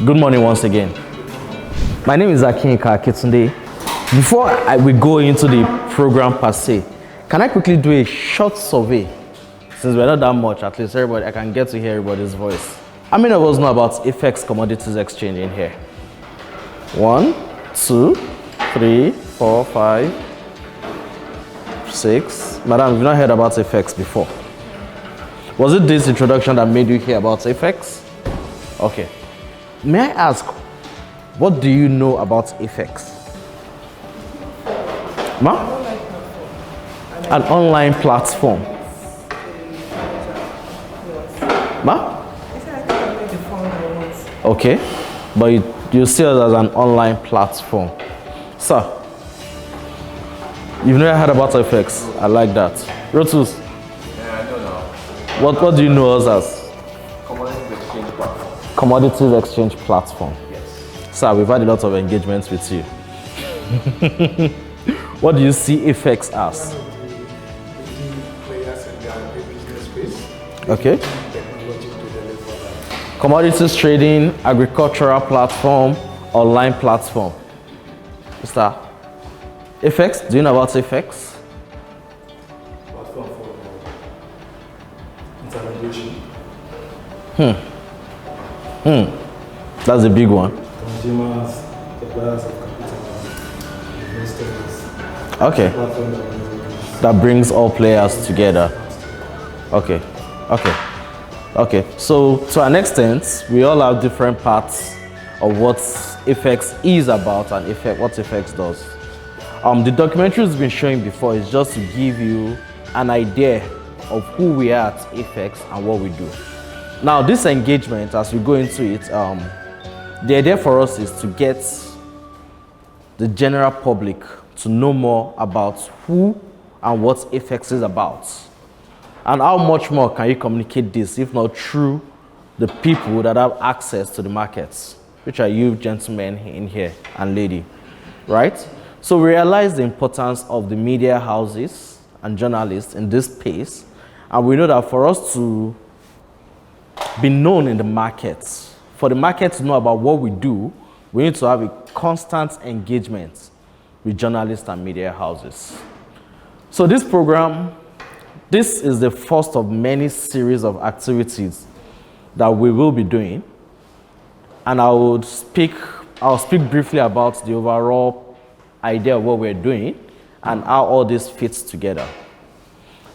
Good morning once again. My name is Akinka Akitunde. Before we go into the program per se, can I quickly do a short survey? Since we're not that much, at least everybody, I can get to hear everybody's voice. How many of us know about AFEX Commodities Exchange in here? 1, 2, 3, 4, 5, 6. Madam, you've not heard about AFEX before. Was it this introduction that made you hear about AFEX? Okay. May I ask, what do you know about AFEX? Ma? An online platform. Ma? Okay, but you see us as an online platform. Sir, you've never heard about AFEX. I like that. Rotus? Yeah, I don't know. What do you know us as? Commodities exchange platform. Commodities exchange platform. Yes. Sir, we've had a lot of engagements with you. What do you see AFEX as? Players in the business space. Okay. Technology to deliver that. Commodities trading, agricultural platform, online platform. Mr. AFEX, do you know about AFEX? Platform for intermediation. That's a big one. Consumers, suppliers of capital, investors. Okay. Platform That brings all players together. Okay. Okay. So to an extent, we all have different parts of what AFEX is about and what AFEX does. The documentary has been showing before is just to give you an idea of who we are at AFEX and what we do. Now, this engagement, as we go into it, the idea for us is to get the general public to know more about who and what AFEX is about. And how much more can you communicate this, if not through the people that have access to the markets, which are you gentlemen in here and lady, right? So we realize the importance of the media houses and journalists in this space, and we know that for us to be known in the markets, for the market to know about what we do, we need to have a constant engagement with journalists and media houses. So this program, this is the first of many series of activities that we will be doing, and I'll speak briefly about the overall idea of what we're doing and how all this fits together.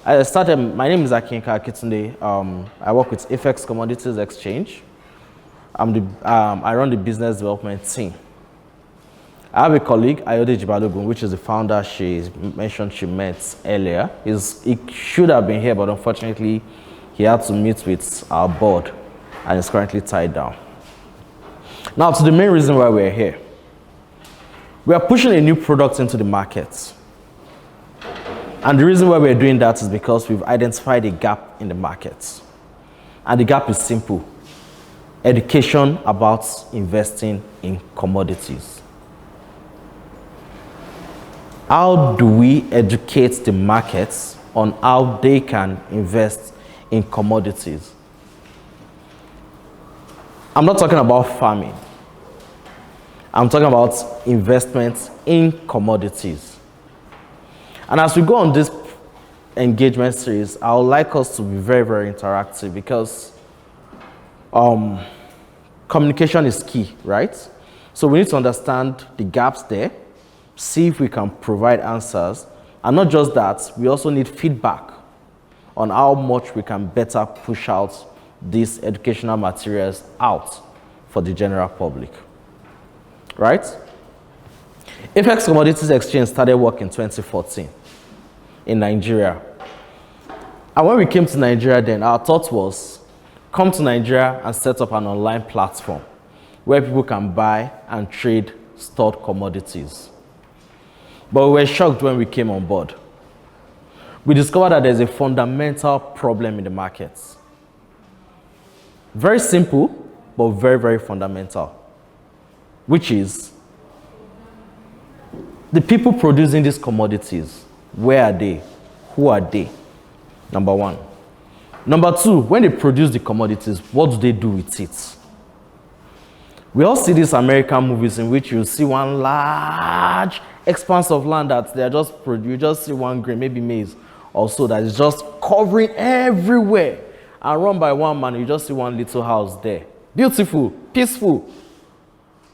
I started, my name is Akinka Akitunde. I work with AFEX Commodities Exchange. I run the business development team. I have a colleague, Ayodeji Balogun, which is the founder she mentioned she met earlier. He should have been here, but unfortunately, he had to meet with our board and is currently tied down. Now, to the main reason why we're here. We are pushing a new product into the market. And the reason why we're doing that is because we've identified a gap in the market. And the gap is simple. Education about investing in commodities. How do we educate the markets on how they can invest in commodities? I'm not talking about farming. I'm talking about investments in commodities. And as we go on this engagement series, I would like us to be very, very interactive because communication is key, right? So we need to understand the gaps there, see if we can provide answers, and not just that, we also need feedback on how much we can better push out these educational materials out for the general public, right? AFEX Commodities Exchange started work in 2014 in Nigeria. And when we came to Nigeria then, our thought was, come to Nigeria and set up an online platform where people can buy and trade stored commodities. But we were shocked when we came on board. We discovered that there's a fundamental problem in the markets. Very simple, but very, very fundamental, which is the people producing these commodities. Where are they? Who are they? Number one. Number two, when they produce the commodities, what do they do with it? We all see these American movies in which you see one large expanse of land that they're just you just see one grain, maybe maize or so, that is just covering everywhere and run by one man. You just see one little house there. Beautiful, peaceful.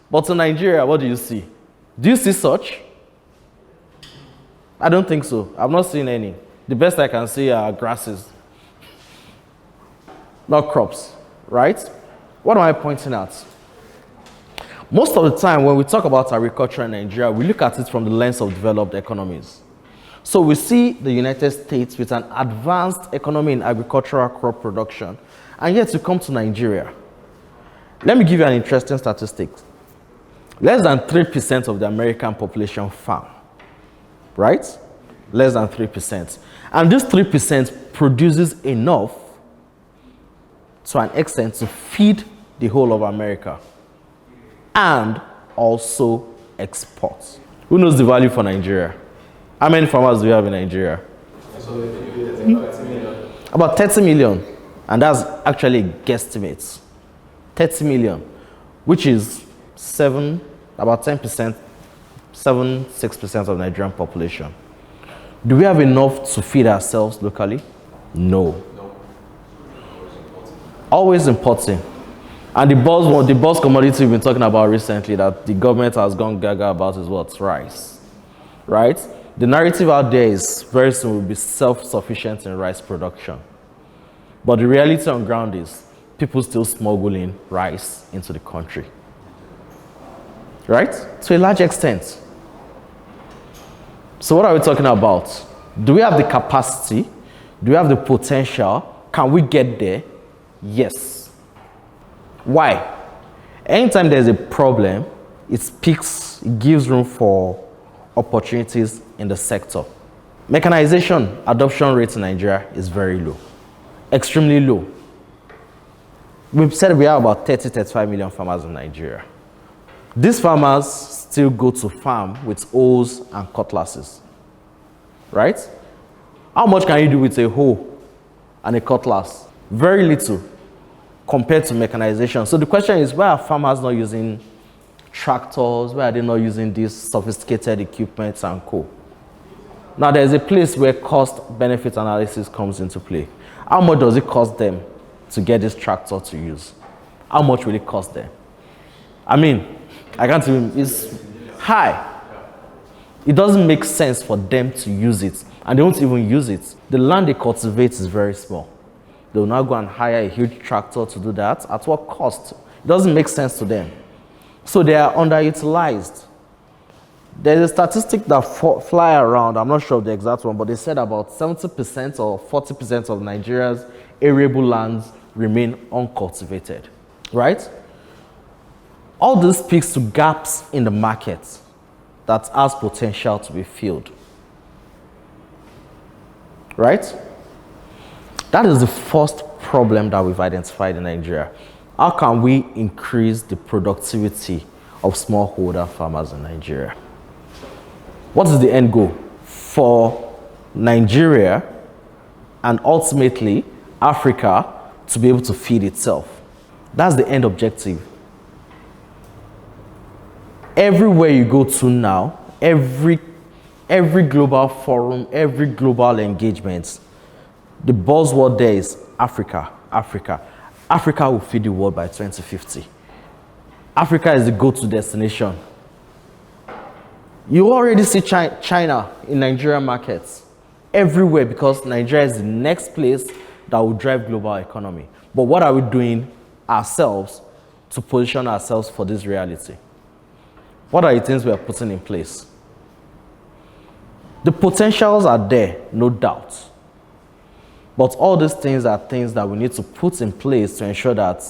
But in Nigeria, what do you see? Do you see such? I don't think so. I've not seen any. The best I can see are grasses, not crops, right? What am I pointing at? Most of the time when we talk about agriculture in Nigeria, we look at it from the lens of developed economies. So we see the United States with an advanced economy in agricultural crop production, and yet you come to Nigeria. Let me give you an interesting statistic. Less than 3% of the American population farm, right? Less than 3%. And this 3% produces enough to an extent to feed the whole of America and also export. Who knows the value for Nigeria? How many farmers do we have in Nigeria? About 30 million. And that's actually a guesstimate. 30 million, which is about 10%, 6% of Nigerian population. Do we have enough to feed ourselves locally? No. Always importing. And the buzz commodity we've been talking about recently that the government has gone gaga about is what? Rice. Right? The narrative out there is very soon we'll be self-sufficient in rice production. But the reality on ground is people still smuggling rice into the country. Right? To a large extent. So what are we talking about? Do we have the capacity? Do we have the potential? Can we get there? Yes. Why? Anytime there's a problem, it gives room for opportunities in the sector. Mechanization adoption rate in Nigeria is very low. Extremely low. We've said we have about 35 million farmers in Nigeria. These farmers still go to farm with hoes and cutlasses, right? How much can you do with a hoe and a cutlass? Very little compared to mechanization. So the question is, why are farmers not using tractors? Why are they not using these sophisticated equipment and co? Now there's a place where cost-benefit analysis comes into play. How much does it cost them to get this tractor to use? How much will it cost them? I mean, I can't even, it's high. It doesn't make sense for them to use it, and they won't even use it. The land they cultivate is very small. They will now go and hire a huge tractor to do that. At what cost? It doesn't make sense to them. So they are underutilized. There's a statistic that fly around, I'm not sure of the exact one, but they said about 70% or 40% of Nigeria's arable lands remain uncultivated, right? All this speaks to gaps in the market that has potential to be filled, right? That is the first problem that we've identified in Nigeria. How can we increase the productivity of smallholder farmers in Nigeria? What is the end goal for Nigeria and ultimately Africa to be able to feed itself? That's the end objective. Everywhere you go to now, every global forum, every global engagement, the buzzword there is Africa, Africa. Africa will feed the world by 2050. Africa is the go-to destination. You already see China in Nigerian markets everywhere because Nigeria is the next place that will drive global economy. But what are we doing ourselves to position ourselves for this reality? What are the things we are putting in place? The potentials are there, no doubt. But all these things are things that we need to put in place to ensure that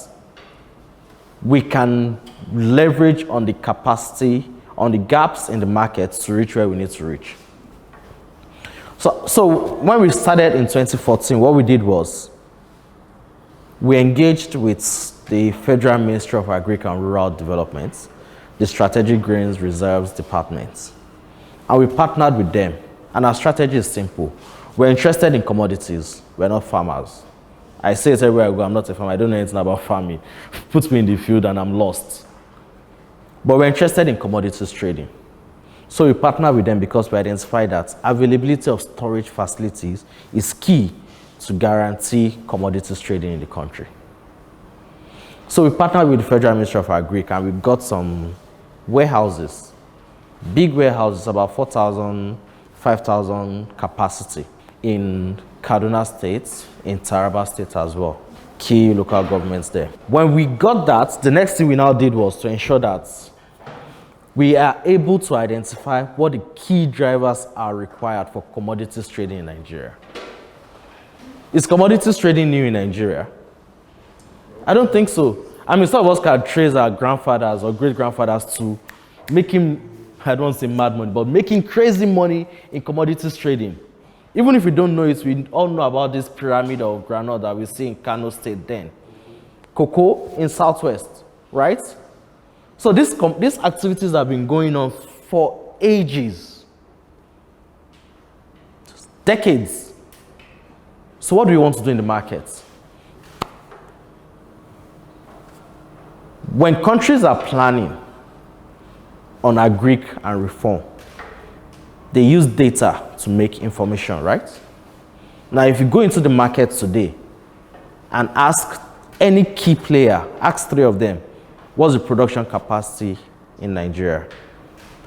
we can leverage on the capacity, on the gaps in the market to reach where we need to reach. So when we started in 2014, what we did was we engaged with the Federal Ministry of Agriculture and Rural Development, the Strategic Grains Reserves Department, and we partnered with them. And our strategy is simple. We're interested in commodities. We're not farmers. I say it everywhere I go, I'm not a farmer. I don't know anything about farming. Put me in the field and I'm lost. But we're interested in commodities trading. So we partner with them because we identify that availability of storage facilities is key to guarantee commodities trading in the country. So we partnered with the Federal Ministry of Agric and we got some warehouses, big warehouses, about 4,000, 5,000 capacity in Kaduna State, in Taraba State as well. Key local governments there. When we got that, the next thing we now did was to ensure that we are able to identify what the key drivers are required for commodities trading in Nigeria. Is commodities trading new in Nigeria? I don't think so. I mean, some of us can trace our grandfathers or great-grandfathers to making, I don't want to say mad money, but making crazy money in commodities trading. Even if we don't know it, we all know about this pyramid of groundnut that we see in Kano State then. Cocoa in Southwest, right? So these activities have been going on for ages, decades. So what do we want to do in the markets? When countries are planning on agric and reform, they use data to make information, right? Now, if you go into the market today and ask any key player, ask 3 of them, what's the production capacity in Nigeria?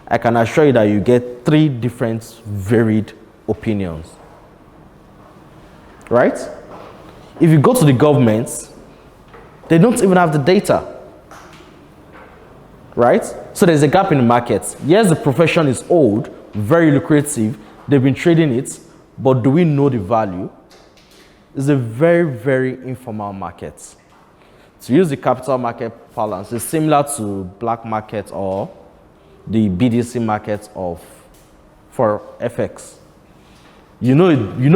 I can assure you that you get 3 different varied opinions, right? If you go to the governments, they don't even have the data, right? So there's a gap in the market. Yes, the profession is old, very lucrative, they've been trading it, but do we know the value? It's a very, very informal market. To use the capital market balance, it's similar to black market or the BDC market for FX. You know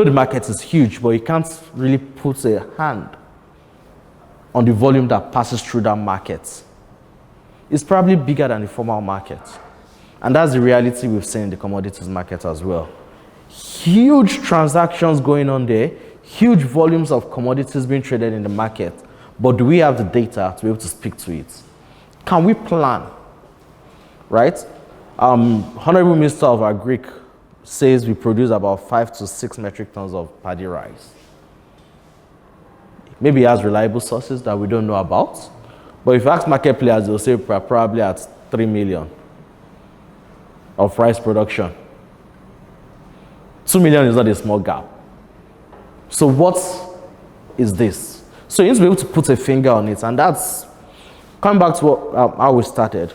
the market is huge, but you can't really put a hand on the volume that passes through that market. It's probably bigger than the formal market. And that's the reality we've seen in the commodities market as well. Huge transactions going on there, huge volumes of commodities being traded in the market. But do we have the data to be able to speak to it? Can we plan? Right? Honorable Minister of Agric says we produce about 5 to 6 metric tons of paddy rice. Maybe he has reliable sources that we don't know about. But if you ask market players, they'll say we're probably at 3 million of rice production. 2 million is not a small gap. So what is this? So you need to be able to put a finger on it, and that's coming back to how we started.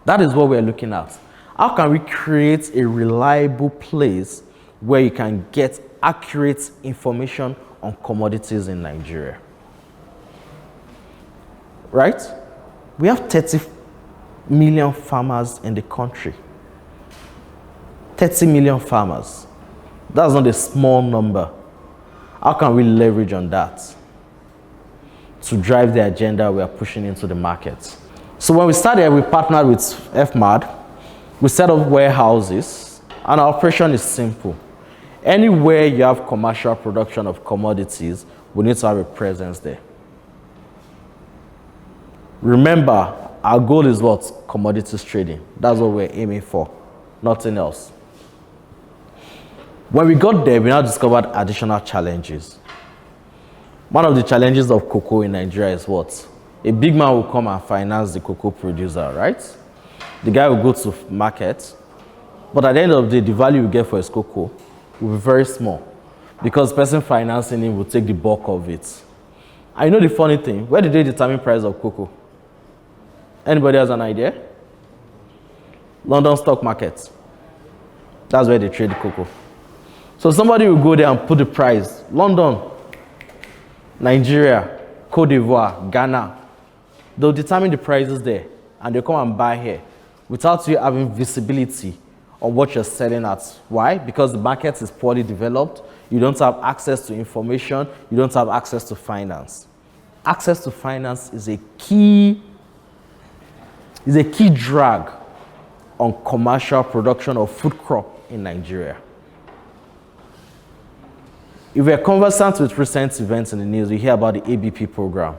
That is what we're looking at. How can we create a reliable place where you can get accurate information on commodities in Nigeria? Right? We have 30 million farmers in the country. 30 million farmers. That's not a small number. How can we leverage on that to drive the agenda we are pushing into the market? So when we started, we partnered with FMAD. We set up warehouses, and our operation is simple. Anywhere you have commercial production of commodities, we need to have a presence there. Remember, our goal is what? Commodities trading. That's what we're aiming for, nothing else. When we got there, we now discovered additional challenges. One of the challenges of cocoa in Nigeria is what? A big man will come and finance the cocoa producer, right? The guy will go to market, but at the end of the day, the value you get for his cocoa will be very small because the person financing him will take the bulk of it. I know the funny thing, where did they determine price of cocoa? Anybody has an idea? London stock market. That's where they trade the cocoa. So somebody will go there and put the price. London, Nigeria, Cote d'Ivoire, Ghana. They'll determine the prices there and they'll come and buy here without you having visibility on what you're selling at. Why? Because the market is poorly developed. You don't have access to information. You don't have access to finance. Access to finance is a key drag on commercial production of food crop in Nigeria. If we're conversant with recent events in the news, we hear about the ABP program,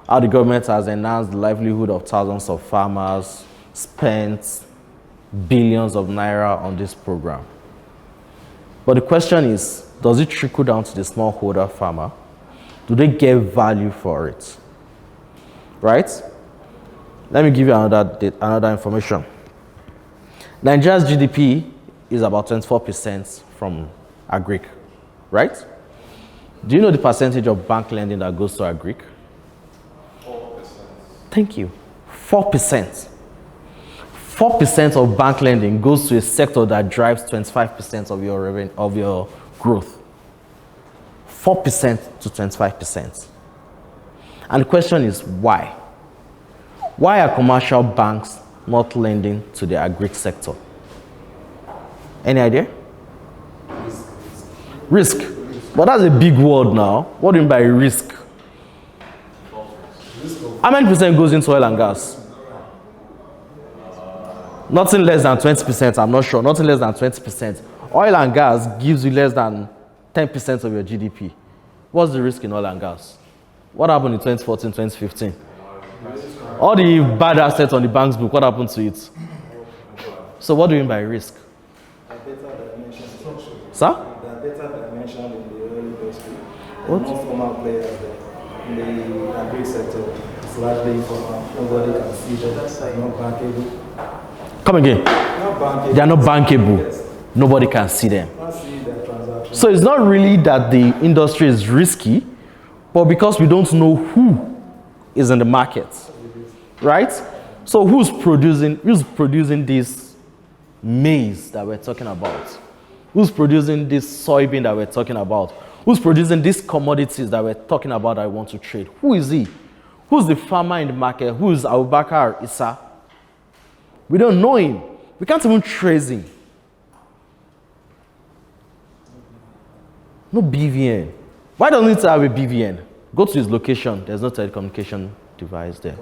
how the government has enhanced the livelihood of thousands of farmers, spent billions of naira on this program. But the question is, does it trickle down to the smallholder farmer? Do they get value for it? Right? Let me give you another information. Nigeria's GDP is about 24% from agric, right? Do you know the percentage of bank lending that goes to agric? 4%. Thank you. 4%. 4% of bank lending goes to a sector that drives 25% of your revenue, of your growth. 4% to 25%. And the question is why? Why are commercial banks not lending to the agric sector? Any idea? Risk. But that's a big word now. What do you mean by risk? How many percent goes into oil and gas? Nothing less than 20%, I'm not sure. Nothing less than 20%. Oil and gas gives you less than 10% of your GDP. What's the risk in oil and gas? What happened in 2014, 2015? All the bad assets on the bank's book, what happened to it? So what do you mean by risk? Sir? There are better dimensions in the oil industry. What? Most formal players in the agri sector. It's largely informal. Nobody can see them. They're not bankable. Come again. Not bankable. They are not bankable. Yes. Nobody can see them. Can't see their transactions. So it's not really that the industry is risky, but because we don't know who is in the market, right? So who's producing this maize that we're talking about? Who's producing this soybean that we're talking about? Who's producing these commodities that we're talking about that I want to trade? Who is he? Who's the farmer in the market? Who is Abubakar Issa? We don't know him. We can't even trace him. No BVN. Why doesn't it have a BVN? Go to his location. There's no telecommunication device there.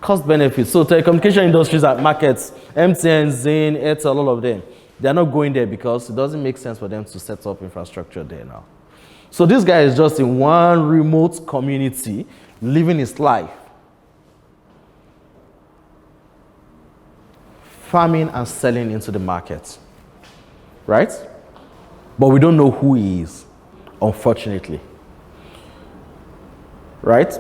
Cost benefits. So telecommunication industries at markets, MTN, Zain, Airtel, all of them, they're not going there because it doesn't make sense for them to set up infrastructure there now. So this guy is just in one remote community living his life, farming and selling into the market, right? But we don't know who he is, unfortunately, right?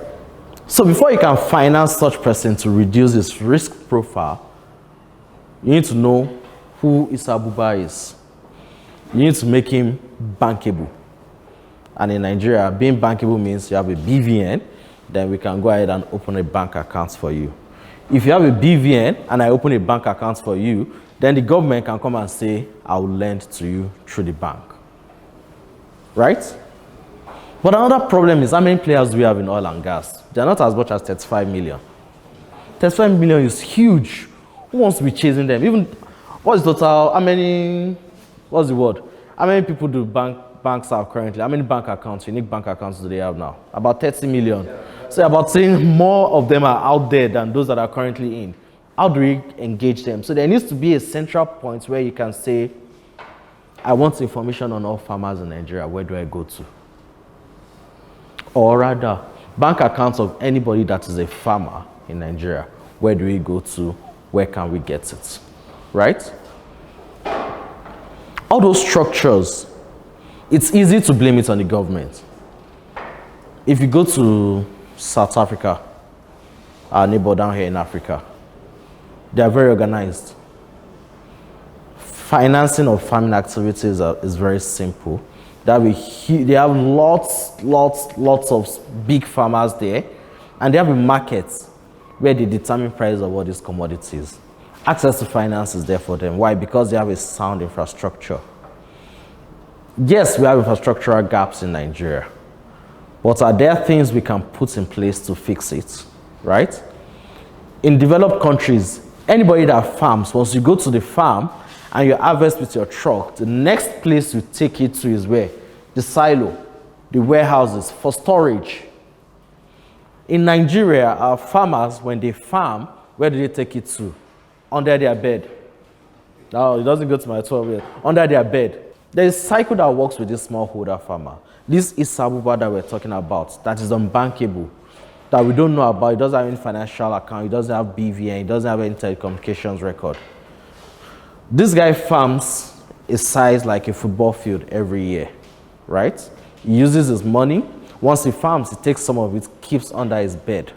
So before you can finance such person to reduce his risk profile, you need to know who Issa Abuba is. You need to make him bankable. And in Nigeria, being bankable means you have a BVN, then we can go ahead and open a bank account for you. If you have a BVN and I open a bank account for you, then the government can come and say, I will lend to you through the bank. Right? But another problem is how many players do we have in oil and gas? They're not as much as 35 million. 35 million is huge. Who wants to be chasing them? Even, what's the total, how many, what's the word? How many people do banks have currently? How many bank accounts, unique bank accounts do they have now? About 30 million. So about saying more of them are out there than those that are currently in. How do we engage them? So there needs to be a central point where you can say, I want information on all farmers in Nigeria. Where do I go to? Or rather, bank accounts of anybody that is a farmer in Nigeria. Where do we go to? Where can we get it? Right? All those structures, it's easy to blame it on the government. If you go to South Africa, our neighbor down here in Africa, they are very organized. Financing of farming activities is very simple. They have lots of big farmers there, and they have a market where they determine price of all these commodities. Access to finance is there for them. Why? Because they have a sound infrastructure. Yes, we have infrastructural gaps in Nigeria, but are there things we can put in place to fix it, right? In developed countries, anybody that farms, once you go to the farm and you harvest with your truck, the next place you take it to is where? The silo, the warehouses for storage. In Nigeria, our farmers, when they farm, where do they take it to? Under their bed. No, it doesn't go to my 12 yet. Under their bed. There is a cycle that works with this smallholder farmer. This Issa Abuba that we're talking about, that is unbankable. that we don't know about. He doesn't have any financial account. He doesn't have BVN. He doesn't have any telecommunications record. This guy farms a size like a football field every year, right? He uses his money. Once he farms, he takes some of it, keeps under his bed,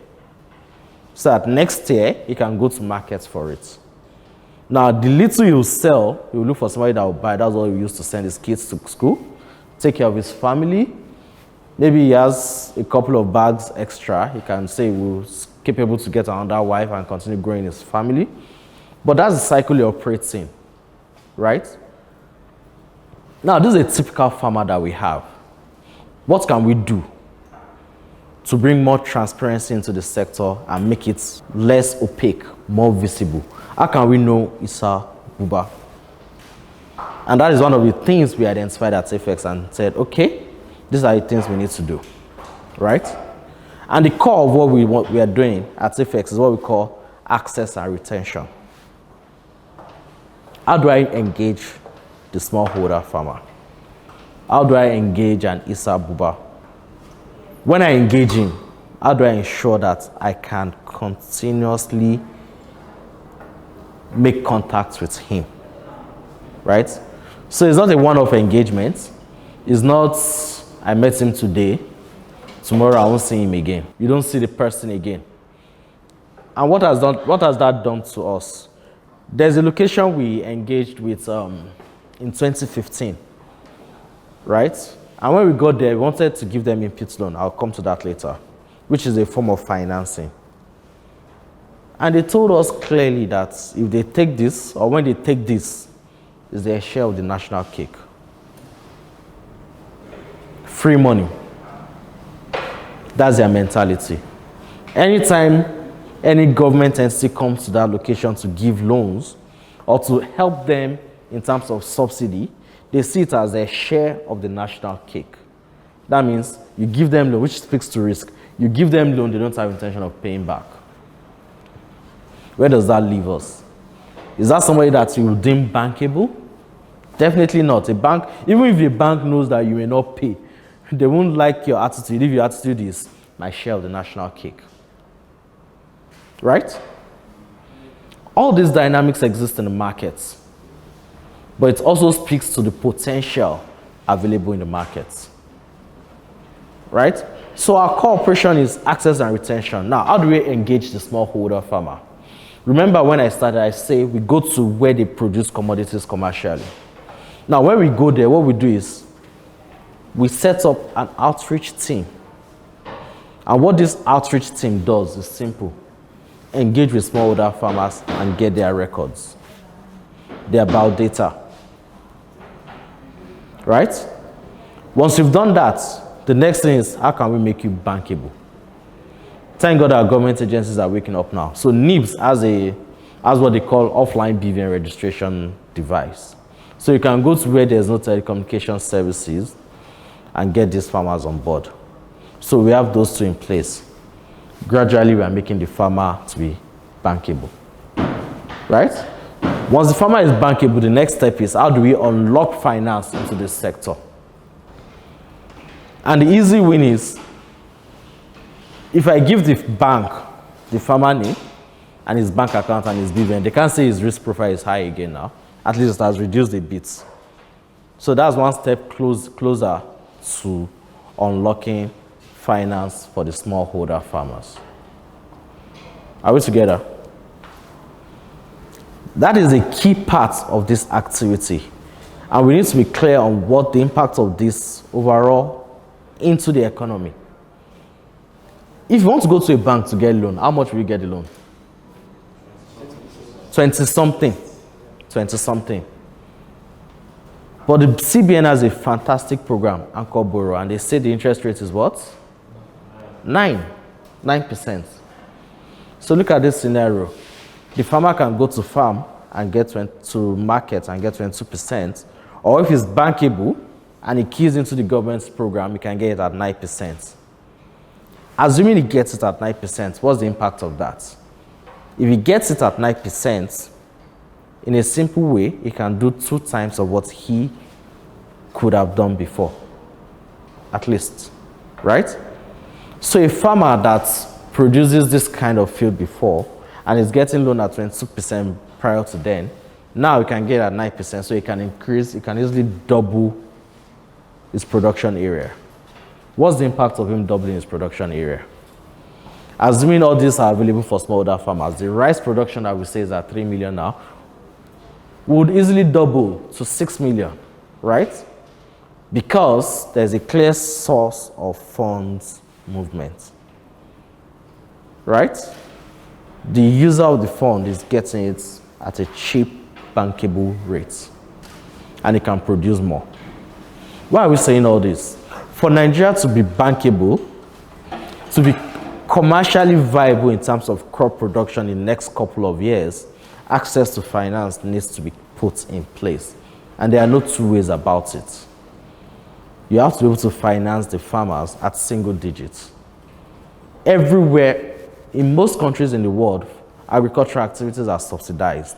so that next year he can go to market for it. Now, the little he will sell, he will look for somebody that will buy. That's what he used to send his kids to school, take care of his family. Maybe he has a couple of bags extra. He can say he will capable to get another wife and continue growing his family. But that's the cycle he operates in, right? Now, this is a typical farmer that we have. What can we do to bring more transparency into the sector and make it less opaque, more visible? How can we know Isa Buba? And that is one of the things we identified at AFEX and said, okay, these are the things we need to do, right? And the core of what we are doing at AFEX is what we call access and retention. How do I engage the smallholder farmer? How do I engage an Isa Buba? When I engage him, how do I ensure that I can continuously make contact with him, right? So it's not a one-off engagement. It's not, I met him today, tomorrow I won't see him again. You don't see the person again. And what has that done to us? There's a location we engaged with in 2015, right? And when we got there, we wanted to give them input loan. I'll come to that later, which is a form of financing. And they told us clearly that if they take this, or when they take this, is their share of the national cake. Free money. That's their mentality. Anytime any government entity comes to that location to give loans or to help them in terms of subsidy, they see it as a share of the national cake. That means you give them loan, which speaks to risk. You give them loan, they don't have intention of paying back. Where does that leave us? Is that somebody that you will deem bankable? Definitely not. A bank, even if the bank knows that you may not pay, they won't like your attitude if your attitude is my share of the national cake. Right? All these dynamics exist in the markets, but it also speaks to the potential available in the markets. Right? So our core operation is access and retention. Now, how do we engage the smallholder farmer? Remember when I started, I say we go to where they produce commodities commercially. Now, when we go there, what we do is we set up an outreach team. And what this outreach team does is simple. Engage with smallholder farmers and get their records, their biodata. Right? Once you've done that, the next thing is, how can we make you bankable? Thank God our government agencies are waking up now. So NIBS has what they call offline BVN registration device. So you can go to where there's no telecommunication services and get these farmers on board. So we have those two in place. Gradually, we are making the farmer to be bankable. Right? Once the farmer is bankable, the next step is, how do we unlock finance into this sector? And the easy win is, if I give the bank the farmer name and his bank account and his BVN, they can't say his risk profile is high again now. At least it has reduced a bit. So that's one step closer to unlocking finance for the smallholder farmers. Are we together? That is a key part of this activity. And we need to be clear on what the impact of this overall into the economy. If you want to go to a bank to get a loan, how much will you get the loan? 20-something. 20-something. But the CBN has a fantastic program, Anchor Borrow, and they say the interest rate is what? 9%. So look at this scenario. The farmer can go to farm and get to market and get 22%, or if it's bankable and he keys into the government's program, he can get it at 9%. Assuming he gets it at 9%, what's the impact of that? If he gets it at 9%, in a simple way, he can do 2 times of what he could have done before, at least, right? So a farmer that produces this kind of field before and is getting loan at 22% prior to then, now it can get at 9%, so it can increase, it can easily double its production area. What's the impact of him doubling his production area? Assuming all these are available for smallholder farmers, the rice production that we say is at 3 million now would easily double to 6 million, right? Because there's a clear source of funds movement, right? The user of the fund is getting it at a cheap, bankable rate, and it can produce more. Why are we saying all this? For Nigeria to be bankable, to be commercially viable in terms of crop production in the next couple of years, access to finance needs to be put in place. And there are no two ways about it. You have to be able to finance the farmers at single digits. Everywhere, in most countries in the world, agricultural activities are subsidized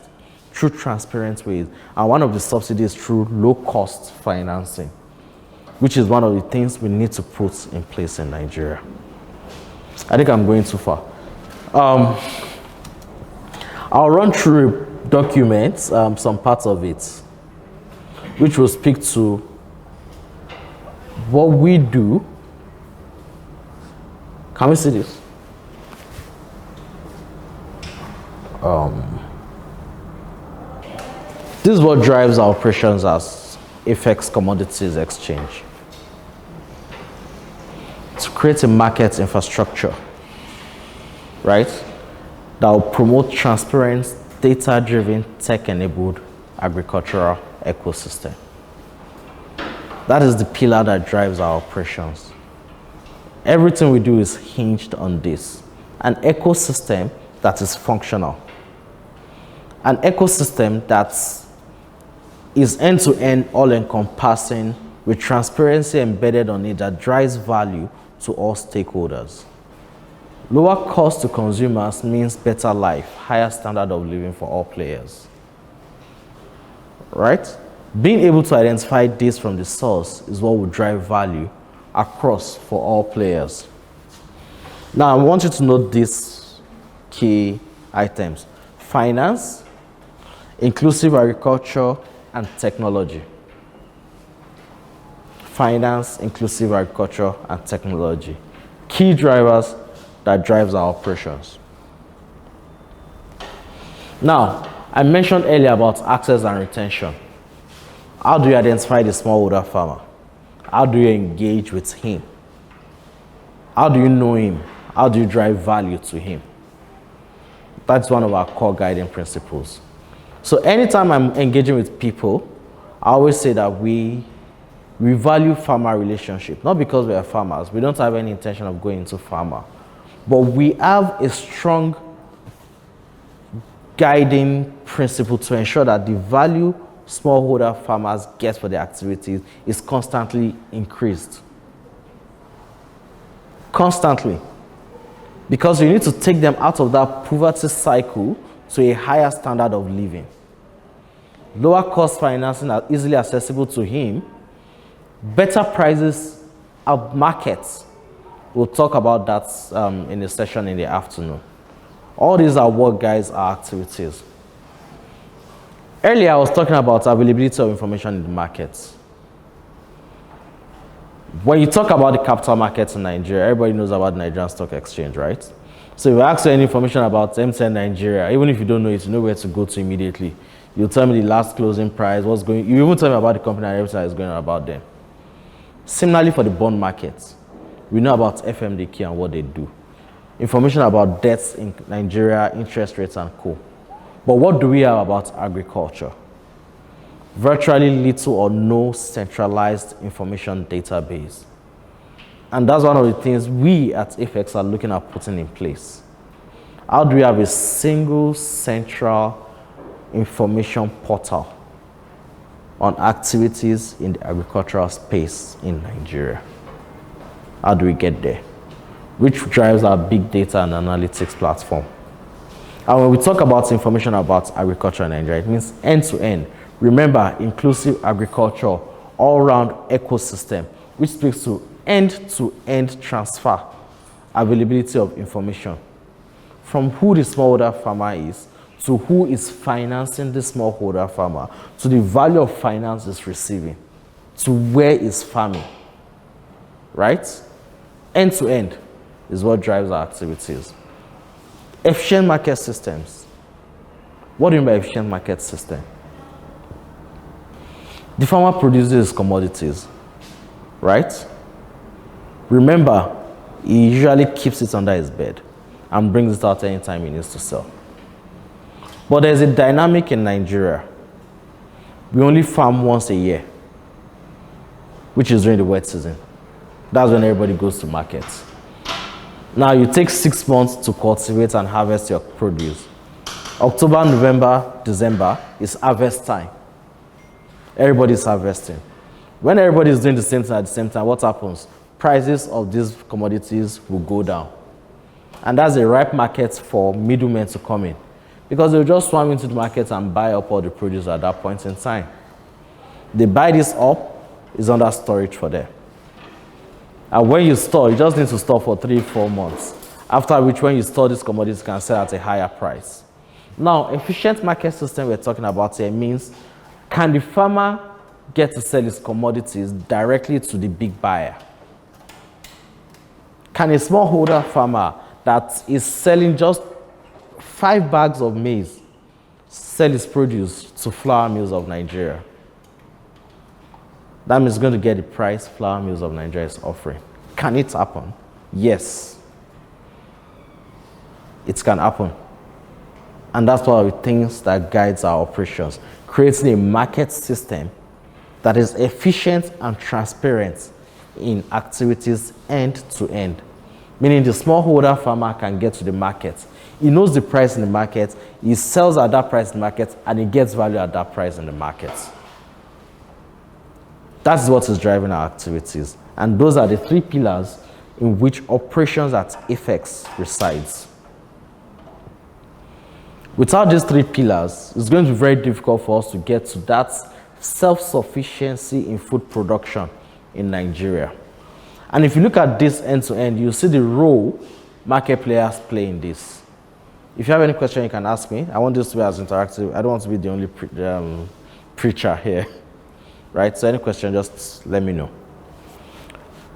through transparent ways. And one of the subsidies through low-cost financing, which is one of the things we need to put in place in Nigeria. I think I'm going too far. I'll run through a document, some parts of it, which will speak to what we do. Can we see this? This is what drives our operations as AFEX Commodities Exchange. To create a market infrastructure, right, that will promote transparent, data-driven, tech-enabled agricultural ecosystem. That is the pillar that drives our operations. Everything we do is hinged on this. An ecosystem that is functional. An ecosystem that is end-to-end, all-encompassing, with transparency embedded on it that drives value to all stakeholders. Lower cost to consumers means better life, higher standard of living for all players. Right? Being able to identify this from the source is what will drive value across for all players. Now, I want you to note these key items: finance, inclusive agriculture, and technology. Finance, inclusive agriculture, and technology. Key drivers that drives our operations. Now, I mentioned earlier about access and retention. How do you identify the smallholder farmer? How do you engage with him? How do you know him? How do you drive value to him? That's one of our core guiding principles. So anytime I'm engaging with people, I always say that we value farmer relationship, not because we are farmers. We don't have any intention of going into farmer, but we have a strong guiding principle to ensure that the value smallholder farmers get for their activities is constantly increased. Constantly. Because you need to take them out of that poverty cycle to a higher standard of living. Lower cost financing are easily accessible to him. Better prices at markets. We'll talk about that in the session in the afternoon. All these are what guides our activities. Earlier, I was talking about availability of information in the markets. When you talk about the capital markets in Nigeria, everybody knows about the Nigerian Stock Exchange, right? So if I ask you any information about MTN Nigeria, even if you don't know it, you know where to go to immediately. You'll tell me the last closing price, what's going, you even tell me about the company and everything that is going on about them. Similarly for the bond markets, we know about FMDQ and what they do. Information about debts in Nigeria, interest rates and co. But what do we have about agriculture? Virtually little or no centralized information database. And that's one of the things we at AFEX are looking at putting in place. How do we have a single central information portal on activities in the agricultural space in Nigeria? How do we get there? Which drives our big data and analytics platform. And when we talk about information about agriculture in Nigeria, it means end-to-end. Remember, inclusive agriculture, all-round ecosystem, which speaks to end-to-end transfer availability of information from who the smallholder farmer is to who is financing the smallholder farmer to the value of finance is receiving to where is farming, right? End to end is what drives our activities. Efficient market systems. What do you mean by efficient market system? The farmer produces commodities, right? Remember, he usually keeps it under his bed and brings it out anytime he needs to sell. But there's a dynamic in Nigeria. We only farm once a year, which is during the wet season. That's when everybody goes to market. Now you take 6 months to cultivate and harvest your produce. October, November, December is harvest time. Everybody's harvesting. When everybody's doing the same thing at the same time, what happens? Prices of these commodities will go down. And that's a ripe market for middlemen to come in, because they'll just swim into the market and buy up all the produce at that point in time. They buy this up, it's under storage for them. And when you store, you just need to store for 3-4 months. After which, when you store these commodities, you can sell at a higher price. Now, efficient market system we're talking about here means, can the farmer get to sell his commodities directly to the big buyer? Can a smallholder farmer that is selling just 5 bags of maize sell his produce to flour mills of Nigeria? That means going to get the price flour mills of Nigeria is offering. Can it happen? Yes. It can happen. And that's one of the things that guides our operations, creating a market system that is efficient and transparent in activities end to end. Meaning the smallholder farmer can get to the market. He knows the price in the market, he sells at that price in the market, and he gets value at that price in the market. That's what is driving our activities. And those are the 3 pillars in which operations at AFEX resides. Without these 3 pillars, it's going to be very difficult for us to get to that self-sufficiency in food production in Nigeria. And if you look at this end to end, you see the role market players play in this. If you have any question, you can ask me. I want this to be as interactive. I don't want to be the only preacher here, right? So any question, just let me know.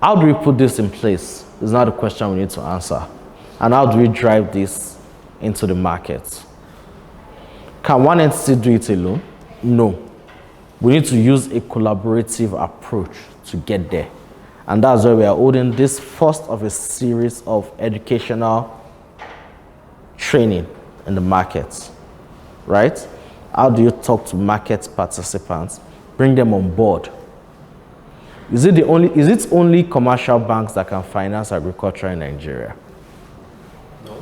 How do we put this in place? Is not a question we need to answer. And how do we drive this into the market? Can one entity do it alone? No. We need to use a collaborative approach to get there. And that's why we are holding this first of a series of educational training in the markets, right? How do you talk to market participants, bring them on board? Is it only commercial banks that can finance agriculture in Nigeria? No,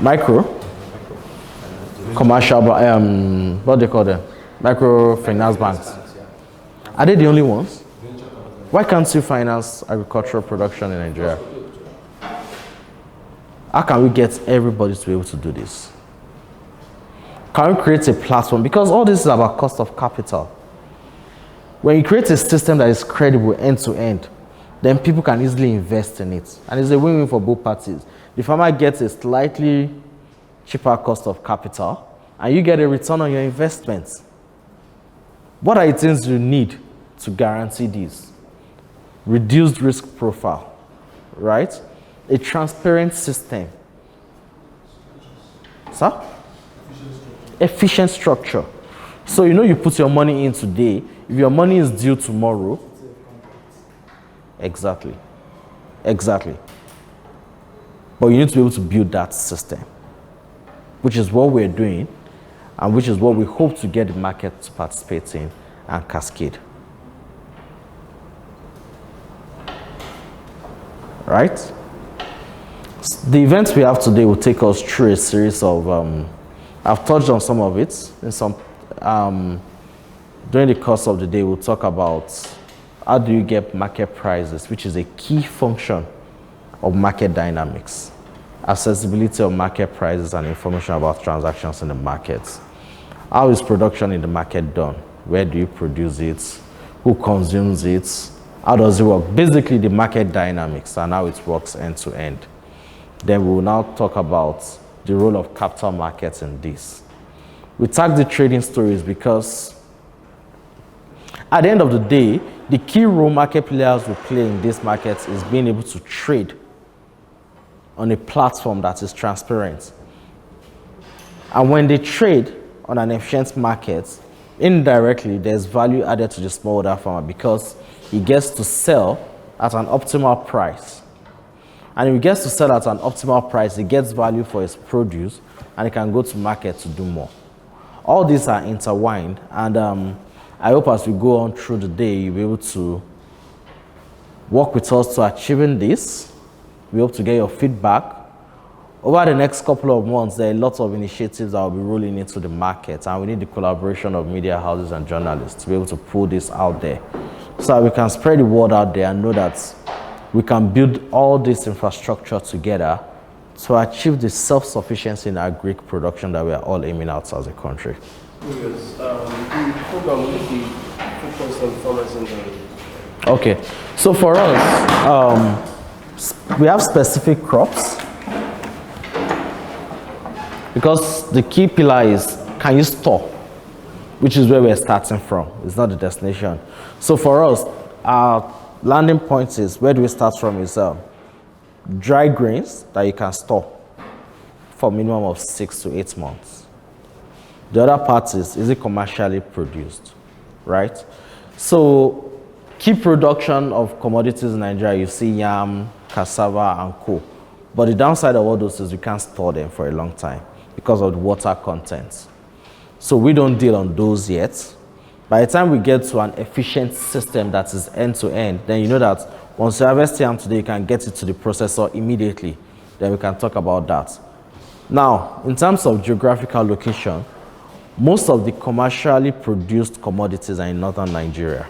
Micro? Commercial, what do they call them? Microfinance banks. Are they the only ones? Why can't you finance agricultural production in Nigeria? How can we get everybody to be able to do this? Can we create a platform? Because all this is about cost of capital. When you create a system that is credible end to end, then people can easily invest in it. And it's a win-win for both parties. The farmer gets a slightly cheaper cost of capital, and you get a return on your investments. What are the things you need to guarantee this? Reduced risk profile, right? A transparent system. Sir? Efficient structure. So you know you put your money in today, if your money is due tomorrow, exactly. But you need to be able to build that system, which is what we're doing, and which is what we hope to get the market to participate in and cascade. Right? The events we have today will take us through a series of, I've touched on some of it. During the course of the day, we'll talk about how do you get market prices, which is a key function of market dynamics, accessibility of market prices and information about transactions in the markets. How is production in the market done? Where do you produce it? Who consumes it? How does it work? Basically, the market dynamics and how it works end to end. Then we will now talk about the role of capital markets in this. We tag the trading stories because at the end of the day, the key role market players will play in this market is being able to trade on a platform that is transparent. And when they trade on an efficient market, indirectly, there's value added to the smallholder farmer because he gets to sell at an optimal price. And if he gets to sell at an optimal price, he gets value for his produce and he can go to market to do more. All these are intertwined, and I hope as we go on through the day, you'll be able to work with us to achieving this. We hope to get your feedback. Over the next couple of months, there are lots of initiatives that will be rolling into the market, and we need the collaboration of media houses and journalists to be able to pull this out there so that we can spread the word out there and know that we can build all this infrastructure together to achieve the self-sufficiency in agric production that we are all aiming at as a country. Yes, the program will be focused on farmers in the... Okay, so for us, we have specific crops because the key pillar is, can you store? Which is where we're starting from. It's not the destination. So for us, our landing point is, where do we start from is dry grains that you can store for a minimum of 6 to 8 months. The other part is it commercially produced, right? So key production of commodities in Nigeria, you see yam, cassava, and co. But the downside of all those is you can't store them for a long time because of the water content. So we don't deal on those yet. By the time we get to an efficient system that is end-to-end, then you know that once you harvest yam today, you can get it to the processor immediately. Then we can talk about that. Now, in terms of geographical location, most of the commercially produced commodities are in northern Nigeria.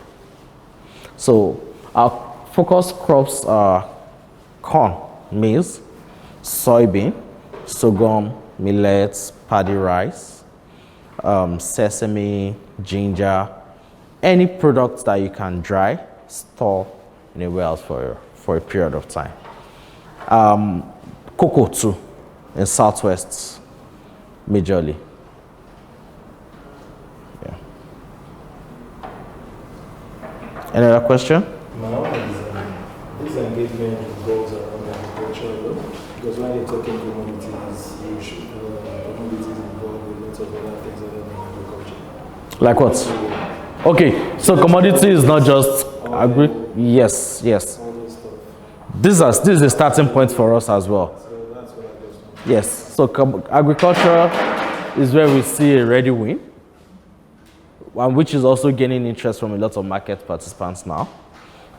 So our focus crops are corn, maize, soybean, sorghum, millets, paddy rice, sesame, ginger, any product that you can dry, store in a warehouse for a period of time. Cocoa too, in Southwest, majorly. Yeah. Any other question? Now, this engagement goes around agriculture, because when you're talking commodities, commodities involved with lots of other things other than agriculture. Like what? Okay, so commodity is not just agri. Yes, yes. All those stuff. This is a starting point for us as well. So that's what I just want. Yes, so agriculture is where we see a ready win, and which is also gaining interest from a lot of market participants now.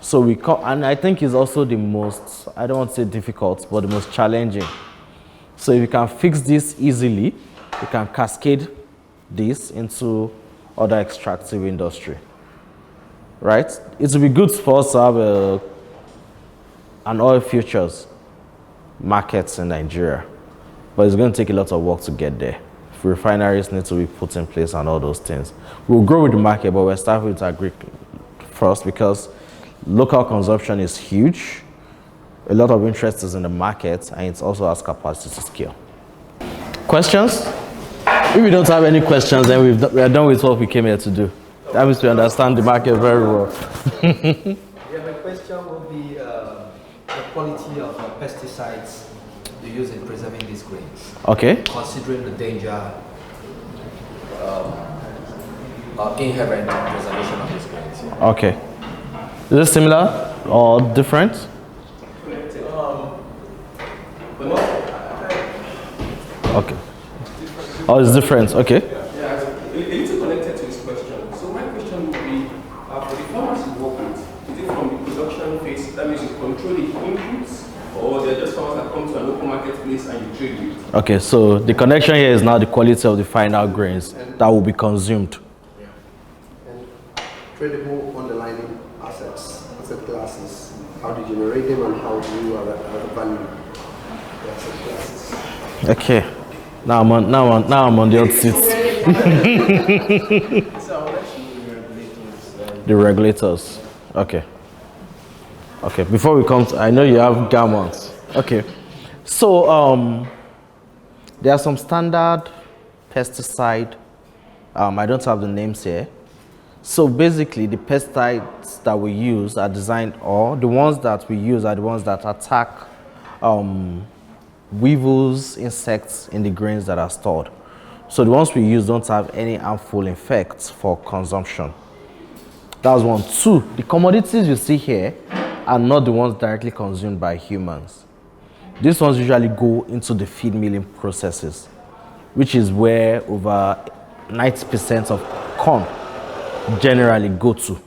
So and I think it's also the most, I don't want to say difficult, but the most challenging. So if you can fix this easily, you can cascade this into other extractive industry, right? It would be good for us to have an oil futures market in Nigeria, but it's going to take a lot of work to get there. Refineries need to be put in place and all those things. We'll grow with the market, but we're starting with agri first because local consumption is huge. A lot of interest is in the market, and it also has capacity to scale. Questions? If we don't have any questions, then we are done with what we came here to do. That means we understand the market very well. Yeah, my question will be the quality of pesticides you use in preserving these grains. Okay. Considering the danger inherent in preservation of these grains. Okay. Is it similar or different? Okay. Oh, it's different. Okay. Yeah, a little connected to his question. So my question would be, for the farmers you work with, is it from the production phase, that means you control the inputs, or they're just farmers that come to an open marketplace and you trade with? Okay, so the connection here is now the quality of the final grains that will be consumed. Yeah. And tradable underlying assets, asset classes, how do you generate them and how do you value the asset classes? Okay. Now I'm on the hot seat. So let's see the regulators. The regulators. Okay. Okay, before we come to, I know you have garments. Okay, so there are some standard pesticide. I don't have the names here. So basically, the pesticides that we use are designed, or the ones that we use are the ones that attack weevils, insects in the grains that are stored. So the ones we use don't have any harmful effects for consumption. That's one. Two, the commodities you see here are not the ones directly consumed by humans. These ones usually go into the feed milling processes, which is where over 90% of corn generally go to.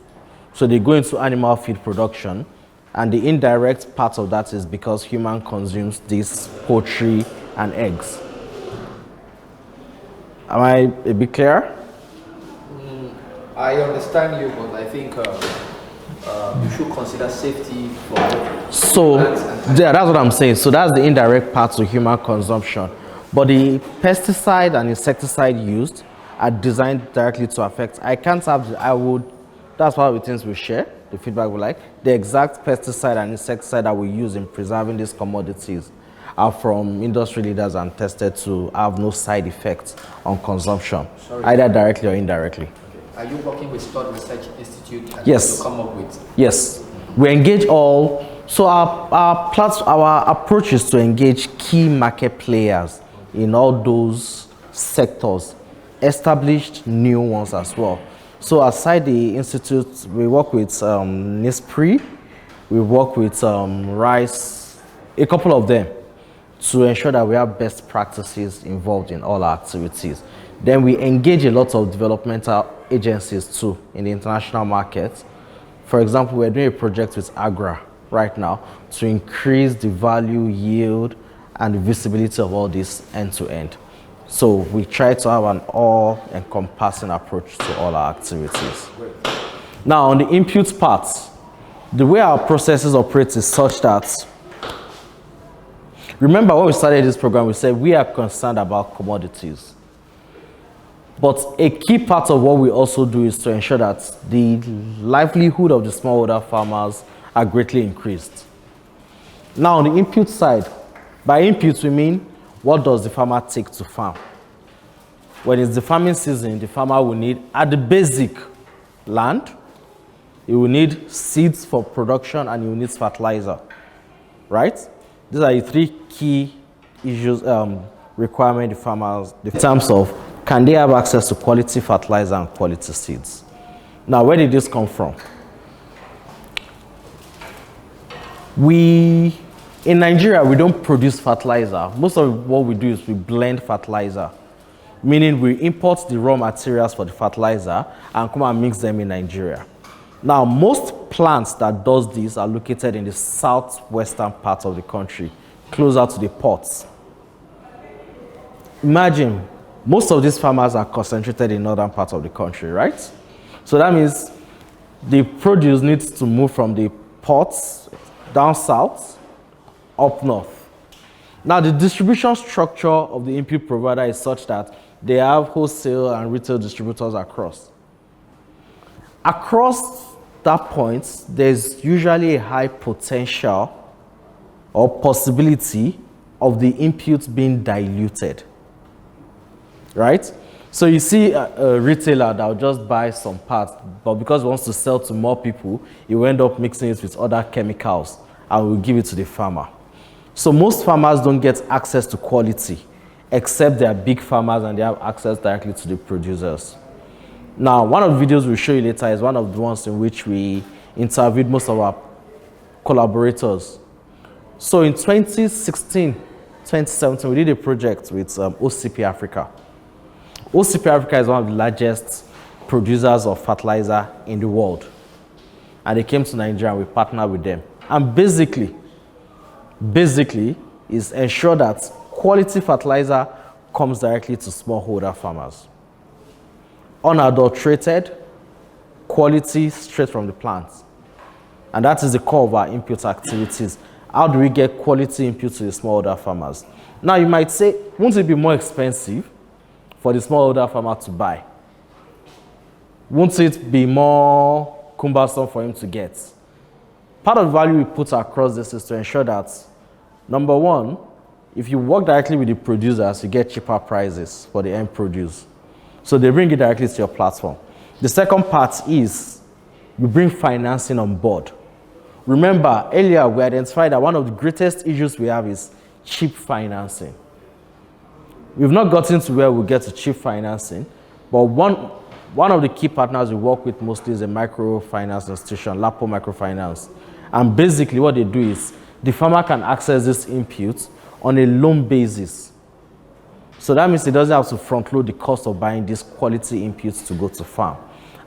So they go into animal feed production, and the indirect part of that is because human consumes this poultry and eggs. Am I a bit clear? I understand you, but I think you should consider safety for So yeah, that's what I'm saying. So that's the indirect part to human consumption. But the pesticide and insecticide used are designed directly to affect. I can't have that's one of the things we share, the feedback we like. The exact pesticide and insecticide that we use in preserving these commodities are from industry leaders and tested to have no side effects on consumption, either directly or indirectly. Are you working with Stored Research Institute and Yes. to come up with? Yes, we engage all. So our approach is to engage key market players in all those sectors, established new ones as well. So aside the institute, we work with NISPRI, we work with RISE, a couple of them, to ensure that we have best practices involved in all our activities. Then we engage a lot of developmental agencies too in the international market. For example, we're doing a project with Agra right now to increase the value, yield, and the visibility of all this end to end. So we try to have an all-encompassing approach to all our activities. Now, on the input part, the way our processes operate is such that, remember when we started this program, we said we are concerned about commodities. But a key part of what we also do is to ensure that the livelihood of the smallholder farmers are greatly increased. Now, on the input side, by input we mean what does the farmer take to farm? When it's the farming season, the farmer will need, at the basic, land, he will need seeds for production, and he will need fertilizer, right? These are the three key issues, requirement the farmers, in terms of can they have access to quality fertilizer and quality seeds. Now, where did this come from? In Nigeria, we don't produce fertilizer. Most of what we do is we blend fertilizer, meaning we import the raw materials for the fertilizer and come and mix them in Nigeria. Now, most plants that does this are located in the southwestern part of the country, closer to the ports. Imagine, most of these farmers are concentrated in northern parts of the country, right? So that means the produce needs to move from the ports down south, up north. Now, the distribution structure of the input provider is such that they have wholesale and retail distributors across. Across that point, there's usually a high potential or possibility of the inputs being diluted, right? So you see a retailer that will just buy some parts, but because he wants to sell to more people, he will end up mixing it with other chemicals and will give it to the farmer. So most farmers don't get access to quality, except they are big farmers and they have access directly to the producers. Now, one of the videos we'll show you later is one of the ones in which we interviewed most of our collaborators. So in 2016, 2017, we did a project with OCP Africa. OCP Africa is one of the largest producers of fertilizer in the world. And they came to Nigeria and we partnered with them. And basically is ensure that quality fertilizer comes directly to smallholder farmers. Unadulterated, quality straight from the plant. And that is the core of our input activities. How do we get quality input to the smallholder farmers? Now you might say, won't it be more expensive for the smallholder farmer to buy? Won't it be more cumbersome for him to get? part of the value we put across this is to ensure that, number one, if you work directly with the producers, you get cheaper prices for the end produce. So they bring it directly to your platform. The second part is you bring financing on board. Remember, earlier we identified that one of the greatest issues we have is cheap financing. We've not gotten to where we get to cheap financing, but one of the key partners we work with mostly is a microfinance institution, Lapo Microfinance. And basically what they do is the farmer can access this input on a loan basis. So that means he doesn't have to front load the cost of buying these quality inputs to go to farm.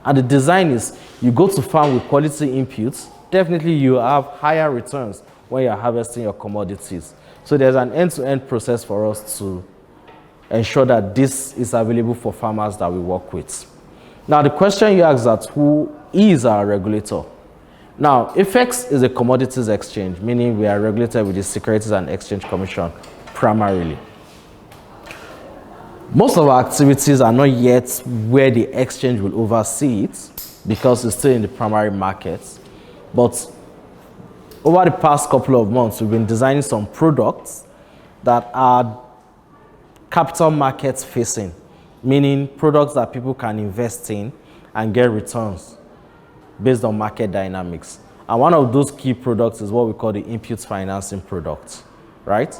And the design is you go to farm with quality inputs, definitely you have higher returns when you're harvesting your commodities. So there's an end-to-end process for us to ensure that this is available for farmers that we work with. Now, the question you asked that who is our regulator? Now, AFEX is a commodities exchange, meaning we are regulated with the Securities and Exchange Commission primarily. Most of our activities are not yet where the exchange will oversee it because it's still in the primary markets. But over the past couple of months, we've been designing some products that are capital markets facing, meaning products that people can invest in and get returns based on market dynamics. And one of those key products is what we call the input financing product, right?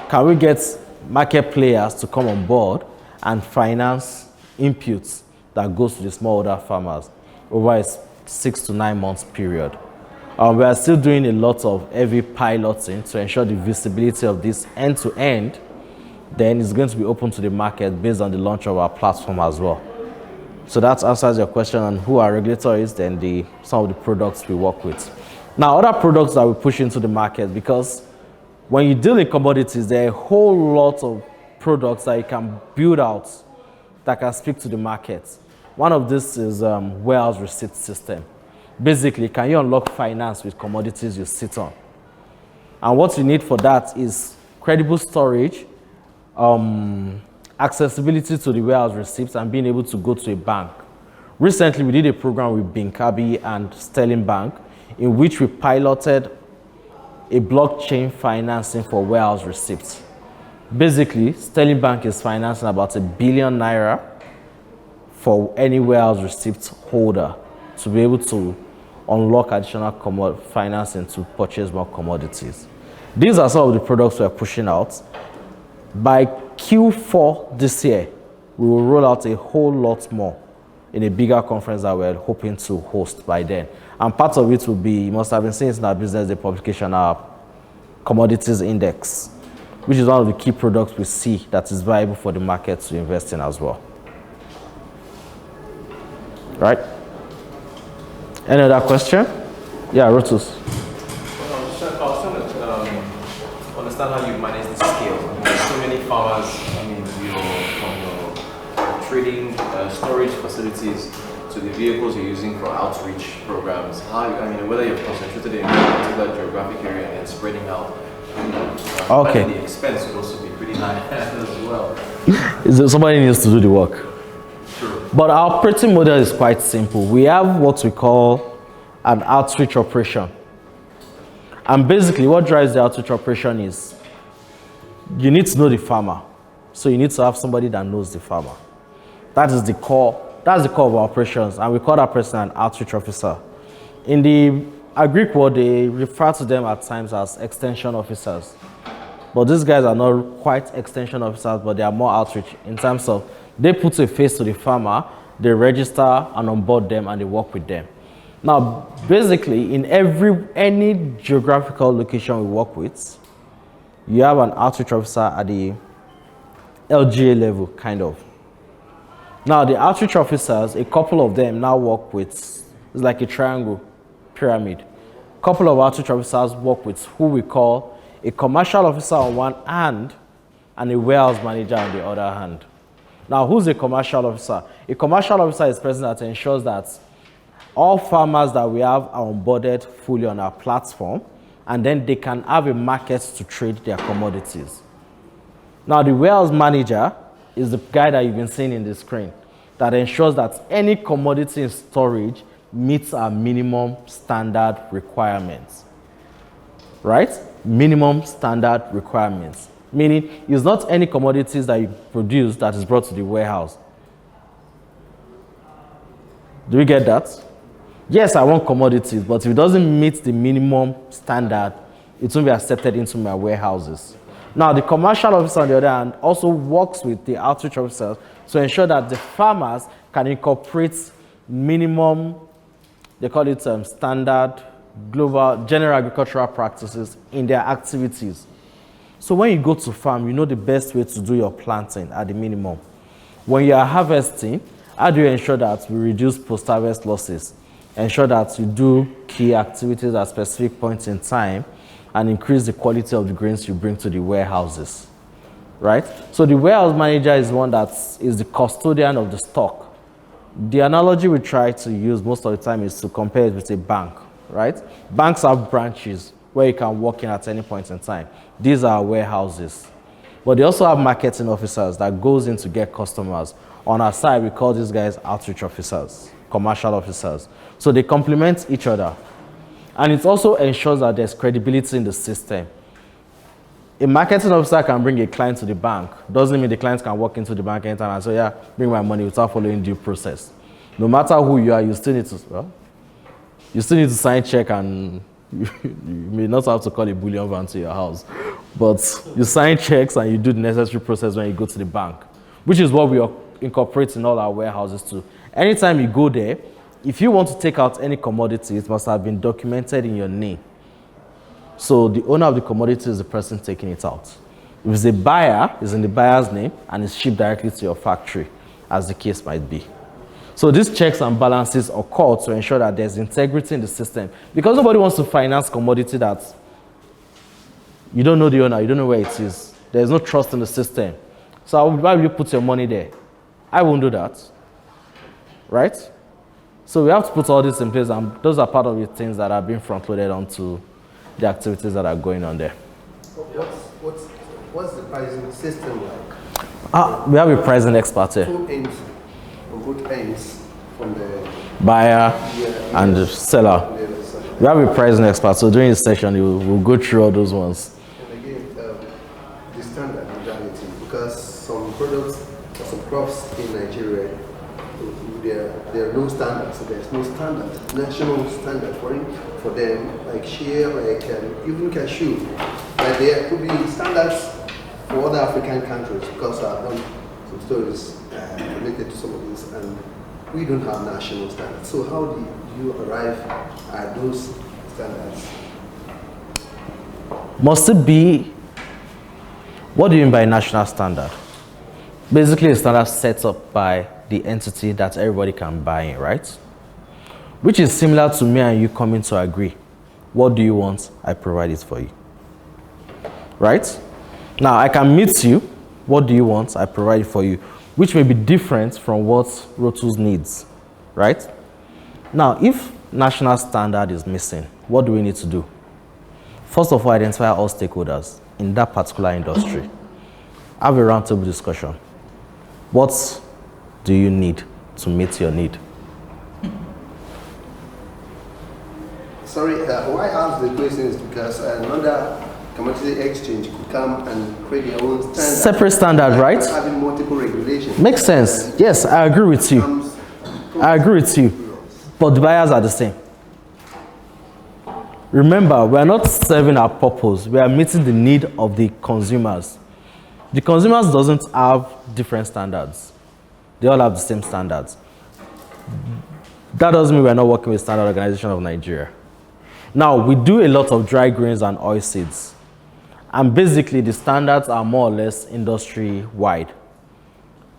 Can we get market players to come on board and finance inputs that goes to the smallholder farmers over a 6 to 9 months period? We are still doing a lot of heavy piloting to ensure the visibility of this end to end. Then it's going to be open to the market based on the launch of our platform as well. So that answers your question on who our regulator is, then some of the products we work with. Now, other products that we push into the market, because when you deal in commodities, there are a whole lot of products that you can build out that can speak to the market. One of this is warehouse receipt system. Basically, can you unlock finance with commodities you sit on? And what you need for that is credible storage, accessibility to the warehouse receipts, and being able to go to a bank. Recently, we did a program with Binkabi and Sterling Bank in which we piloted a blockchain financing for warehouse receipts. Basically, Sterling Bank is financing about ₦1 billion for any warehouse receipt holder to be able to unlock additional financing to purchase more commodities. These are some of the products we're pushing out. By Q4 this year, we will roll out a whole lot more in a bigger conference that we're hoping to host by then. And part of it will be, you must have been seeing in our business, the publication, our Commodities Index, which is one of the key products we see that is viable for the market to invest in as well. Right? Any other question? Yeah, Rotus. I was trying to understand how you manage the scale. There's so many farmers, from your trading storage facilities to the vehicles you're using for outreach programs. Whether you're concentrated in a particular geographic area and spreading out. Okay. The expense would also be pretty high as well. Somebody needs to do the work. True. But our operating model is quite simple. We have what we call an outreach operation. And basically what drives the outreach operation is you need to know the farmer. So you need to have somebody that knows the farmer. That is the core. That's the core of our operations. And we call that person an outreach officer. In the Greek world, they refer to them at times as extension officers. But these guys are not quite extension officers, but they are more outreach in terms of they put a face to the farmer, they register and onboard them, and they work with them. Now, basically, in any geographical location we work with, you have an outreach officer at the LGA level, kind of. Now, the outreach officers, a couple of them now work with, it's like a triangle pyramid. A couple of outreach officers work with who we call a commercial officer on one hand and a warehouse manager on the other hand. Now, who's a commercial officer? A commercial officer is a person that ensures that all farmers that we have are onboarded fully on our platform, and then they can have a market to trade their commodities. Now, the warehouse manager is the guy that you've been seeing in the screen that ensures that any commodity in storage meets our minimum standard requirements, right? Minimum standard requirements, meaning it's not any commodities that you produce that is brought to the warehouse. Do we get that? Yes, I want commodities, but if it doesn't meet the minimum standard, it won't be accepted into my warehouses. Now, the commercial officer, on the other hand, also works with the outreach officers to ensure that the farmers can incorporate minimum, they call it standard, global, general agricultural practices in their activities. So when you go to farm, you know the best way to do your planting at the minimum. When you are harvesting, how do you ensure that we reduce post-harvest losses? Ensure that you do key activities at specific points in time and increase the quality of the grains you bring to the warehouses, right? So the warehouse manager is one that is the custodian of the stock. The analogy we try to use most of the time is to compare it with a bank, right? Banks have branches where you can walk in at any point in time. These are warehouses. But they also have marketing officers that goes in to get customers. On our side, we call these guys outreach officers, commercial officers. So they complement each other. And it also ensures that there's credibility in the system. A marketing officer can bring a client to the bank. Doesn't mean the client can walk into the bank anytime and say, yeah, bring my money without following due process. No matter who you are, you still need to sign check, and you may not have to call a bullion van to your house. But you sign checks and you do the necessary process when you go to the bank, which is what we are incorporating all our warehouses to. Anytime you go there, if you want to take out any commodity, it must have been documented in your name. So the owner of the commodity is the person taking it out. If it's a buyer, it's in the buyer's name and it's shipped directly to your factory, as the case might be. So these checks and balances occur to ensure that there's integrity in the system, because nobody wants to finance commodity that you don't know the owner, you don't know where it is. There's no trust in the system. So why will you put your money there? I won't do that, right? So we have to put all this in place, and those are part of the things that are being front-loaded onto the activities that are going on there. What's the pricing system like? We have a pricing expert here. On both ends, from the buyer and the seller. We have a pricing expert, so during this session we'll go through all those ones. And again, the standard modality, because some products or some crops in Nigeria, there are no standards, so there's no standard, national standard for them, like shea, like even cashew. Like there could be standards for other African countries, because I've done some stories related to some of this, and we don't have national standards. So how do you arrive at those standards? Must it be, what do you mean by national standard? Basically, a standard set up by the entity that everybody can buy in, right? Which is similar to me and you coming to agree. What do you want? I provide it for you. Right? Now, I can meet you. What do you want? I provide it for you. Which may be different from what Rotus needs. Right? Now, if national standard is missing, what do we need to do? First of all, identify all stakeholders in that particular industry. Have a roundtable discussion. What do you need to meet your need? Sorry, why I ask the question is because another commodity exchange could come and create their own standard. Separate standard, right? Having multiple regulations. Makes sense. Yes, I agree with you. I agree with you. But the buyers are the same. Remember, we are not serving our purpose. We are meeting the need of the consumers. The consumers doesn't have different standards. They all have the same standards. That doesn't mean we're not working with Standard Organization of Nigeria. Now, we do a lot of dry grains and oilseeds. And basically, the standards are more or less industry-wide.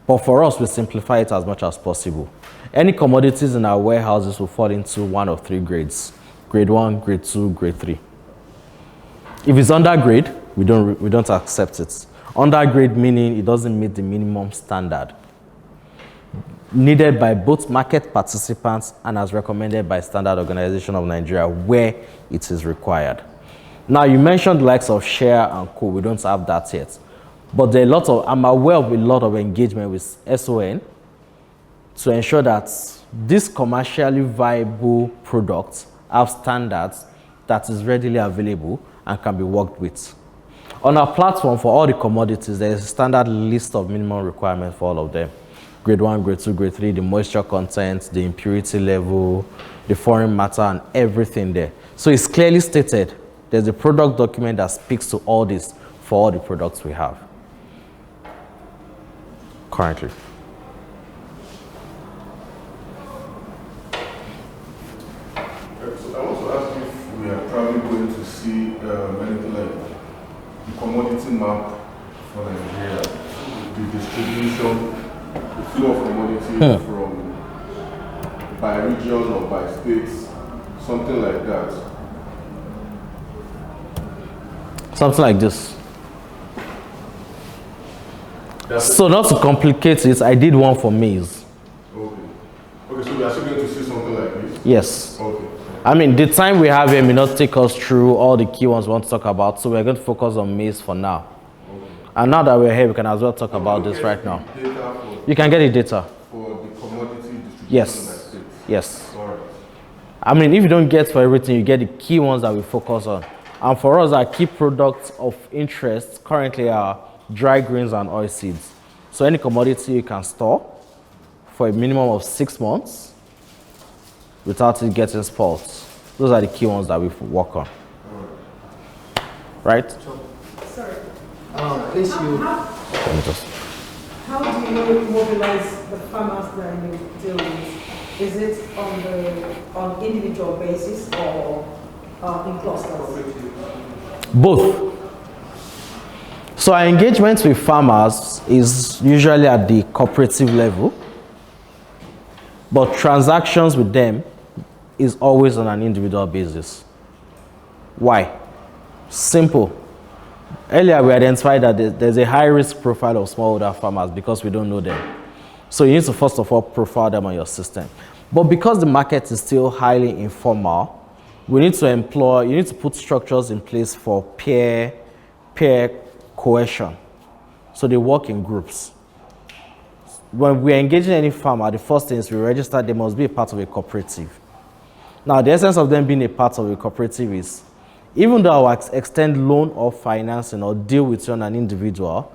But for us, we simplify it as much as possible. Any commodities in our warehouses will fall into one of three grades. Grade 1, grade 2, grade 3. If it's under grade, we don't accept it. Under grade meaning it doesn't meet the minimum standard needed by both market participants and as recommended by Standard Organization of Nigeria where it is required. Now, you mentioned the likes of share and co. We don't have that yet. But there are I'm aware of a lot of engagement with SON to ensure that these commercially viable products have standards that is readily available and can be worked with. On our platform, for all the commodities, there is a standard list of minimum requirements for all of them. Grade 1, grade 2, grade 3, the moisture content, the impurity level, the foreign matter, and everything there. So it's clearly stated. There's a product document that speaks to all this for all the products we have currently. So I want to ask if we are probably going to see anything like the commodity map for Nigeria, the distribution, the flow of commodities from by region or by states, something like that. Something like this. So not to complicate it, I did one for maize. Okay. Okay, so we are still going to see something like this? Yes. Okay. I mean, the time we have here may not take us through all the key ones we want to talk about, so we're going to focus on maize for now. Okay. And now that we're here, we can as well talk about this right now. You can get the data. For the commodity distribution. Yes. Yes. All right. I mean, if you don't get for everything, you get the key ones that we focus on. And for us, our key products of interest currently are dry grains and oilseeds. So any commodity you can store for a minimum of 6 months without it getting spoiled. Those are the key ones that we work on. Right? Sorry. Please, you. Let me just. How do you mobilize the farmers that you deal with? Is it on individual basis or in clusters? Both. So our engagement with farmers is usually at the cooperative level, but transactions with them is always on an individual basis. Why? Simple. Earlier we identified that there's a high risk profile of smallholder farmers because we don't know them. So you need to first of all profile them on your system. But because the market is still highly informal, you need to put structures in place for peer cohesion. So they work in groups. When we're engaging any farmer, the first thing is we register they must be a part of a cooperative. Now, the essence of them being a part of a cooperative is, even though I will extend loan or financing or deal with you on an individual,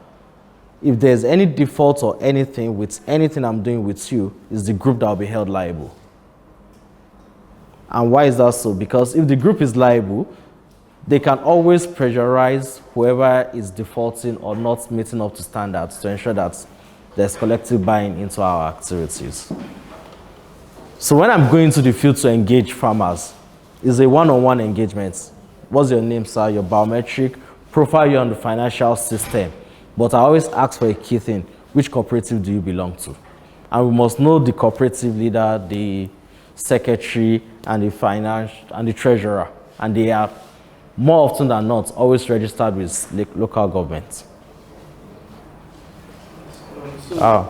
if there's any default or anything with anything I'm doing with you, is the group that will be held liable. And why is that so? Because if the group is liable, they can always pressurize whoever is defaulting or not meeting up to standards to ensure that there's collective buy-in into our activities. So when I'm going to the field to engage farmers, it's a one-on-one engagement. What's your name, sir? Your biometric, profile you on the financial system. But I always ask for a key thing. Which cooperative do you belong to? And we must know the cooperative leader, the secretary, and the finance, and the treasurer. And they are, more often than not, always registered with local government. I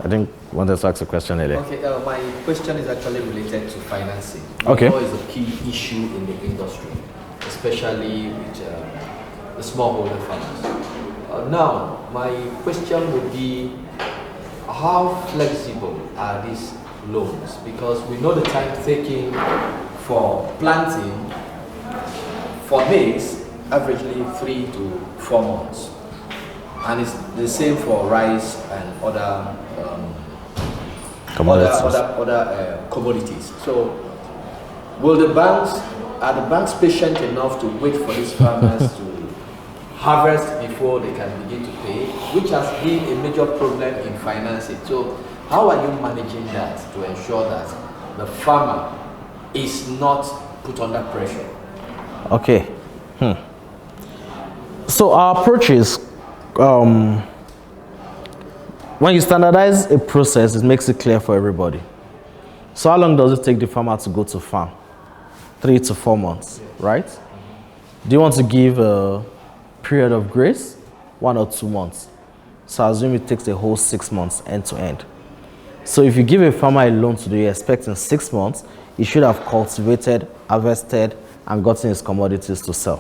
didn't want to ask a question earlier. Okay, my question is actually related to financing. Okay. What is a key issue in the industry, especially with the smallholder farmers? Now, my question would be, how flexible are these loans? Because we know the time taking for planting for maize, averagely 3 to 4 months. And it's the same for rice and other commodities. So, are the banks patient enough to wait for these farmers to harvest before they can begin to pay, which has been a major problem in financing? So, how are you managing that to ensure that the farmer is not put under pressure? Okay. So our approach is, when you standardize a process, it makes it clear for everybody. So how long does it take the farmer to go to farm? 3 to 4 months, right? Do you want to give a period of grace? 1 or 2 months. So I assume it takes a whole 6 months end to end. So if you give a farmer a loan today, you're expecting 6 months, he should have cultivated, harvested, and gotten his commodities to sell.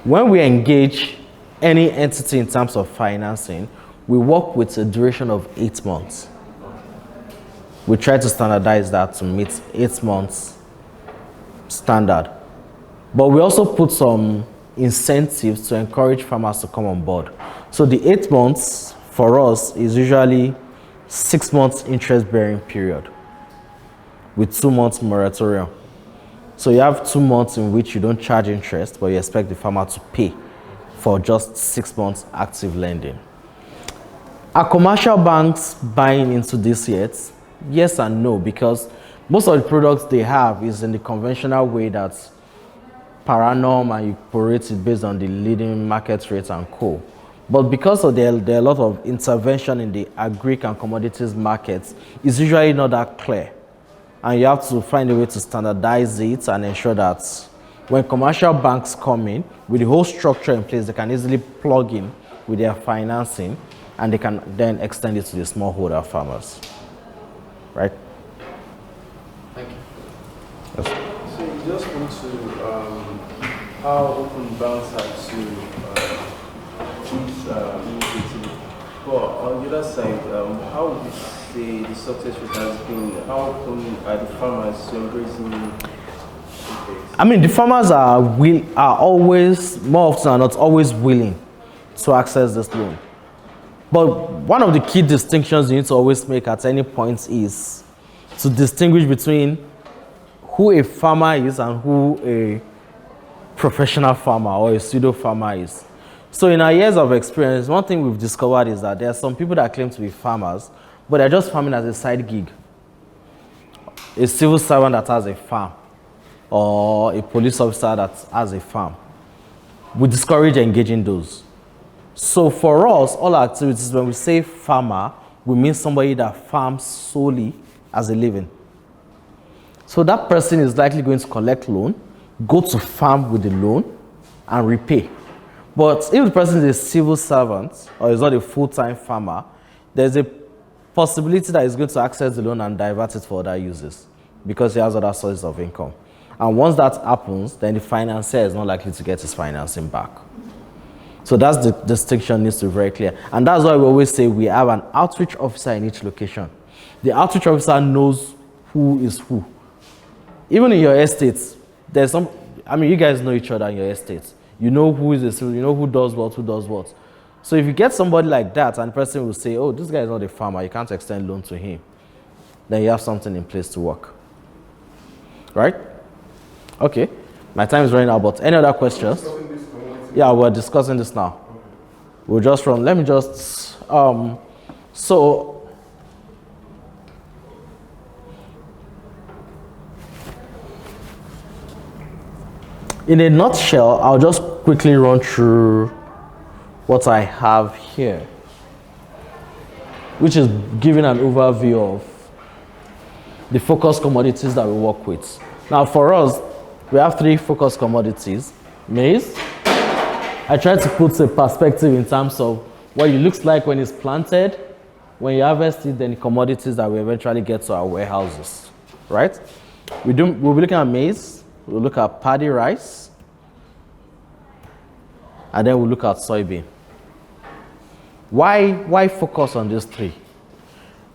When we engage any entity in terms of financing, we work with a duration of 8 months. We try to standardize that to meet 8 months standard. But we also put some incentives to encourage farmers to come on board. So the 8 months for us is usually 6 months interest-bearing period with 2 months moratorium. So you have 2 months in which you don't charge interest, but you expect the farmer to pay for just 6 months active lending. Are commercial banks buying into this yet? Yes and no, because most of the products they have is in the conventional way that per annum and you prorate it based on the leading market rates and co. But because of there are a lot of intervention in the agric and commodities markets, it's usually not that clear. And you have to find a way to standardize it and ensure that when commercial banks come in, with the whole structure in place, they can easily plug in with their financing and they can then extend it to the smallholder farmers. Right? Thank you. Yes. So you just want to, how open banks are to this initiative. But on the other side, how would you say the success rate has been? How open are the farmers to embracing it? I mean, the farmers are always, more often than not, always willing to access this loan. But one of the key distinctions you need to always make at any point is to distinguish between who a farmer is and who a professional farmer or a pseudo farmer is. So in our years of experience, one thing we've discovered is that there are some people that claim to be farmers, but they're just farming as a side gig. A civil servant that has a farm, or a police officer that has a farm. We discourage engaging those. So for us, all our activities, when we say farmer, we mean somebody that farms solely as a living. So that person is likely going to collect loan, go to farm with the loan, and repay. But if the person is a civil servant or is not a full-time farmer, there's a possibility that he's going to access the loan and divert it for other uses because he has other sources of income. And once that happens, then the financier is not likely to get his financing back. So that's the distinction needs to be very clear. And that's why we always say we have an outreach officer in each location. The outreach officer knows who is who. Even in your estates, there's some, I mean, you guys know each other in your estates. You know who is this, you know who does what. So if you get somebody like that and the person will say, oh, this guy is not a farmer, you can't extend loan to him, then you have something in place to work. Right? Okay. My time is running out, but any other questions? Yeah, we're discussing this now. We'll just run. Let me just, so, in a nutshell, I'll just quickly run through what I have here, which is giving an overview of the focus commodities that we work with. Now, for us, we have 3 focus commodities. Maize. I try to put a perspective in terms of what it looks like when it's planted, when you harvest it, then the commodities that we eventually get to our warehouses, right? We'll be looking at maize, we'll look at paddy rice, and then we'll look at soybean. Why focus on these 3?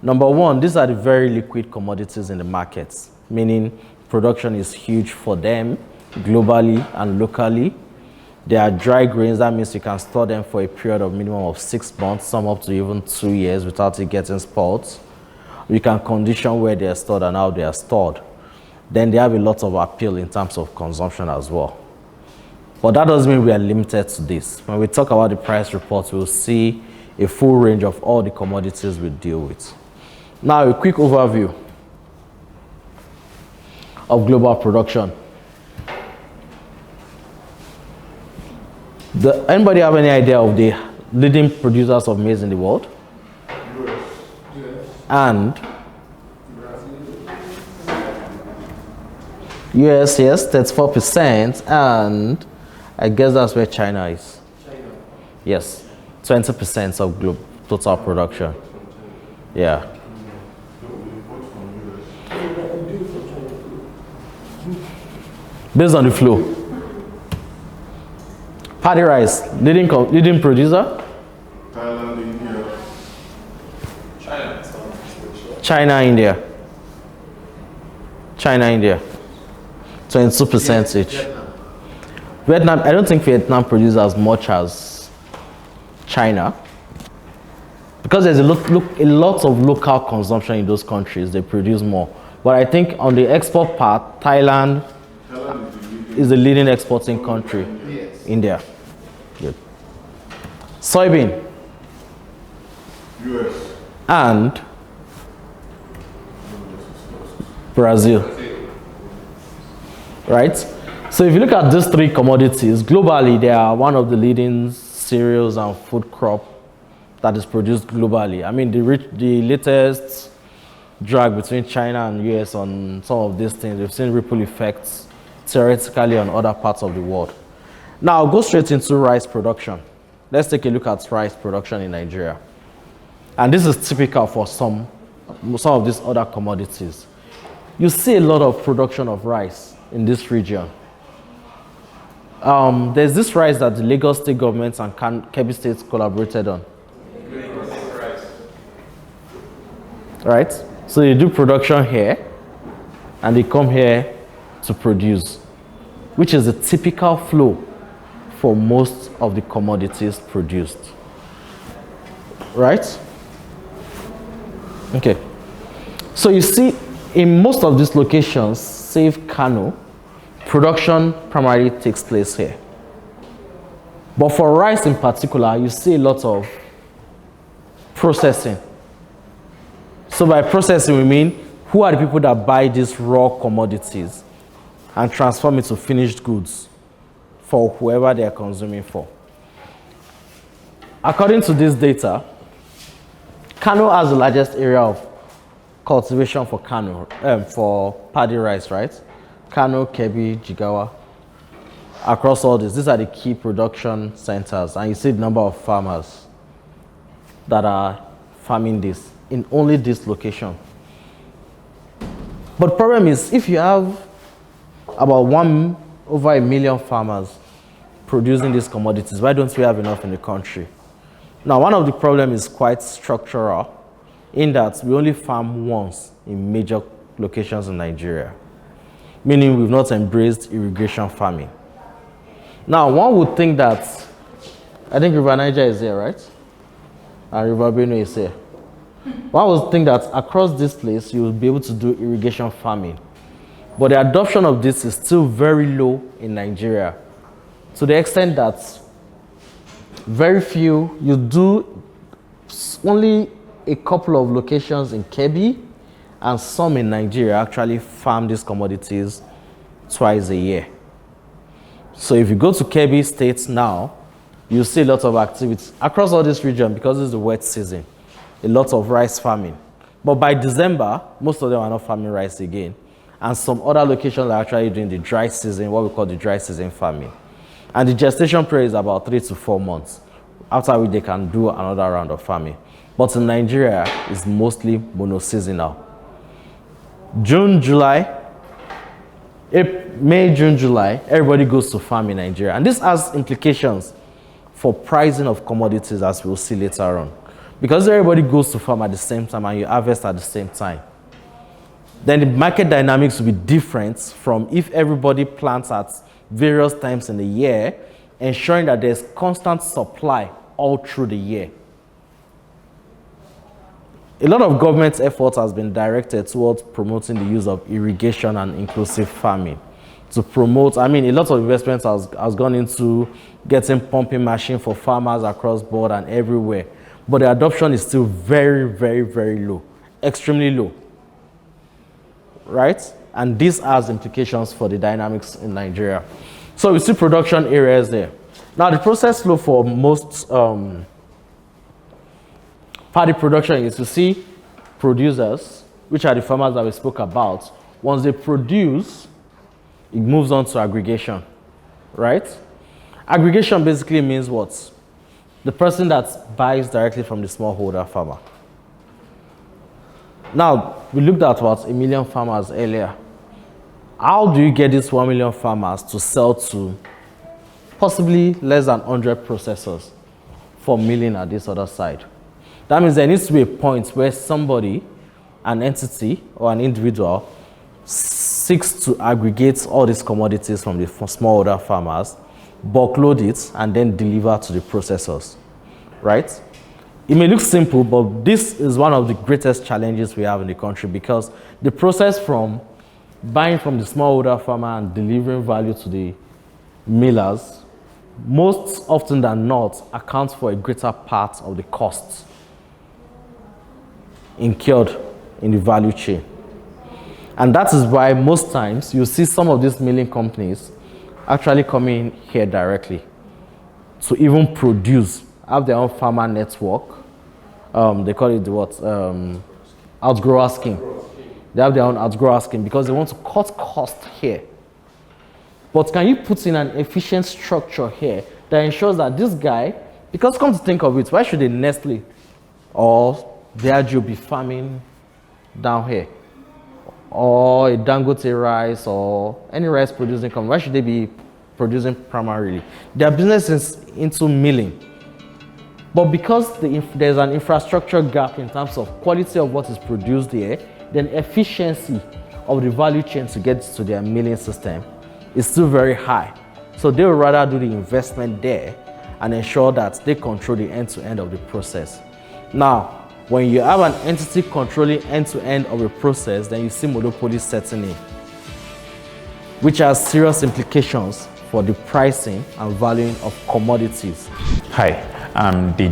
Number 1, these are the very liquid commodities in the markets, meaning production is huge for them globally and locally. They are dry grains, that means you can store them for a period of minimum of 6 months, some up to even 2 years without it getting spoiled. You can condition where they are stored and how they are stored. Then they have a lot of appeal in terms of consumption as well. But that doesn't mean we are limited to this. When we talk about the price reports, we'll see a full range of all the commodities we deal with. Now, a quick overview of global production. Anybody have any idea of the leading producers of maize in the world? And US, yes, 34%, and I guess that's where China is. Yes, 20% of global total production. Yeah. Based on the flow. Paddy rice, leading producer? Thailand, India. China. China, India. China, India. 22% each. Vietnam, I don't think Vietnam produces as much as China. Because there's a lot of local consumption in those countries, they produce more. But I think on the export part, Thailand is the leading exporting country. Yes. India. Good. Soybean. US. And Brazil. Right? So if you look at these three commodities, globally they are one of the leading cereals and food crop that is produced globally. I mean, the latest drag between China and US on some of these things, we've seen ripple effects theoretically on other parts of the world. Now, I'll go straight into rice production. Let's take a look at rice production in Nigeria. And this is typical for some of these other commodities. You see a lot of production of rice in this region. There's this rice that the Lagos state government and Kebbi states collaborated on. Right? So they do production here, and they come here to produce, which is the typical flow for most of the commodities produced. Right? Okay. So you see, in most of these locations, save Kano, production primarily takes place here. But for rice in particular, you see a lot of processing. So by processing, we mean who are the people that buy these raw commodities and transform it to finished goods for whoever they are consuming for. According to this data, Kano has the largest area of cultivation for for paddy rice, right? Kano, Kebbi, Jigawa. Across all this, these are the key production centers, and you see the number of farmers that are farming this in only this location. But the problem is, if you have about over a million farmers producing these commodities, why don't we have enough in the country? Now, one of the problems is quite structural, in that we only farm once in major locations in Nigeria, meaning we've not embraced irrigation farming. Now, one would think that, I think River Niger is here, right? And River Benue is here. One would think that across this place, you will be able to do irrigation farming. But the adoption of this is still very low in Nigeria, to the extent that very few, you do only a couple of locations in Kebbi and some in Nigeria actually farm these commodities twice a year. So if you go to Kebbi State now, you see a lot of activities across all this region because it's the wet season, a lot of rice farming. But by December, most of them are not farming rice again. And some other locations are actually doing the dry season, what we call the dry season farming. And the gestation period is about 3 to 4 months, after which they can do another round of farming. But in Nigeria, it's mostly monoseasonal. May, June, July, everybody goes to farm in Nigeria. And this has implications for pricing of commodities, as we'll see later on. Because everybody goes to farm at the same time and you harvest at the same time, then the market dynamics will be different from if everybody plants at various times in the year, ensuring that there's constant supply all through the year. A lot of government effort has been directed towards promoting the use of irrigation and inclusive farming. To promote, I mean, a lot of investment has gone into getting pumping machine for farmers across board and everywhere. But the adoption is still very, very, very low, extremely low, right? And this has implications for the dynamics in Nigeria. So we see production areas there. Now the process flow for most paddy production is to see producers, which are the farmers that we spoke about. Once they produce, it moves on to aggregation, right? Aggregation basically means what? The person that buys directly from the smallholder farmer. Now, we looked at what, 1 million farmers earlier. How do you get these 1 million farmers to sell to possibly less than 100 processors for milling at this other side? That means there needs to be a point where somebody, an entity or an individual, seeks to aggregate all these commodities from the smallholder farmers, bulk load it, and then deliver to the processors, right? It may look simple, but this is one of the greatest challenges we have in the country, because the process from buying from the smallholder farmer and delivering value to the millers, most often than not, accounts for a greater part of the costs incurred in the value chain. And that is why most times you see some of these milling companies actually coming in here directly to even produce, have their own farmer network. They call it what? Outgrower scheme. They have their own outgrower scheme because they want to cut cost here. But can you put in an efficient structure here that ensures that this guy, because come to think of it, why should a Nestle or Diageo be farming down here? Or a Dangote rice or any rice producing company, why should they be producing primarily? Their business is into milling. But because there's an infrastructure gap in terms of quality of what is produced here, then efficiency of the value chain to get to their milling system is still very high. So they would rather do the investment there and ensure that they control the end-to-end of the process. Now, when you have an entity controlling end-to-end of a process, then you see monopoly setting in, which has serious implications for the pricing and valuing of commodities. Hi, I'm DJ.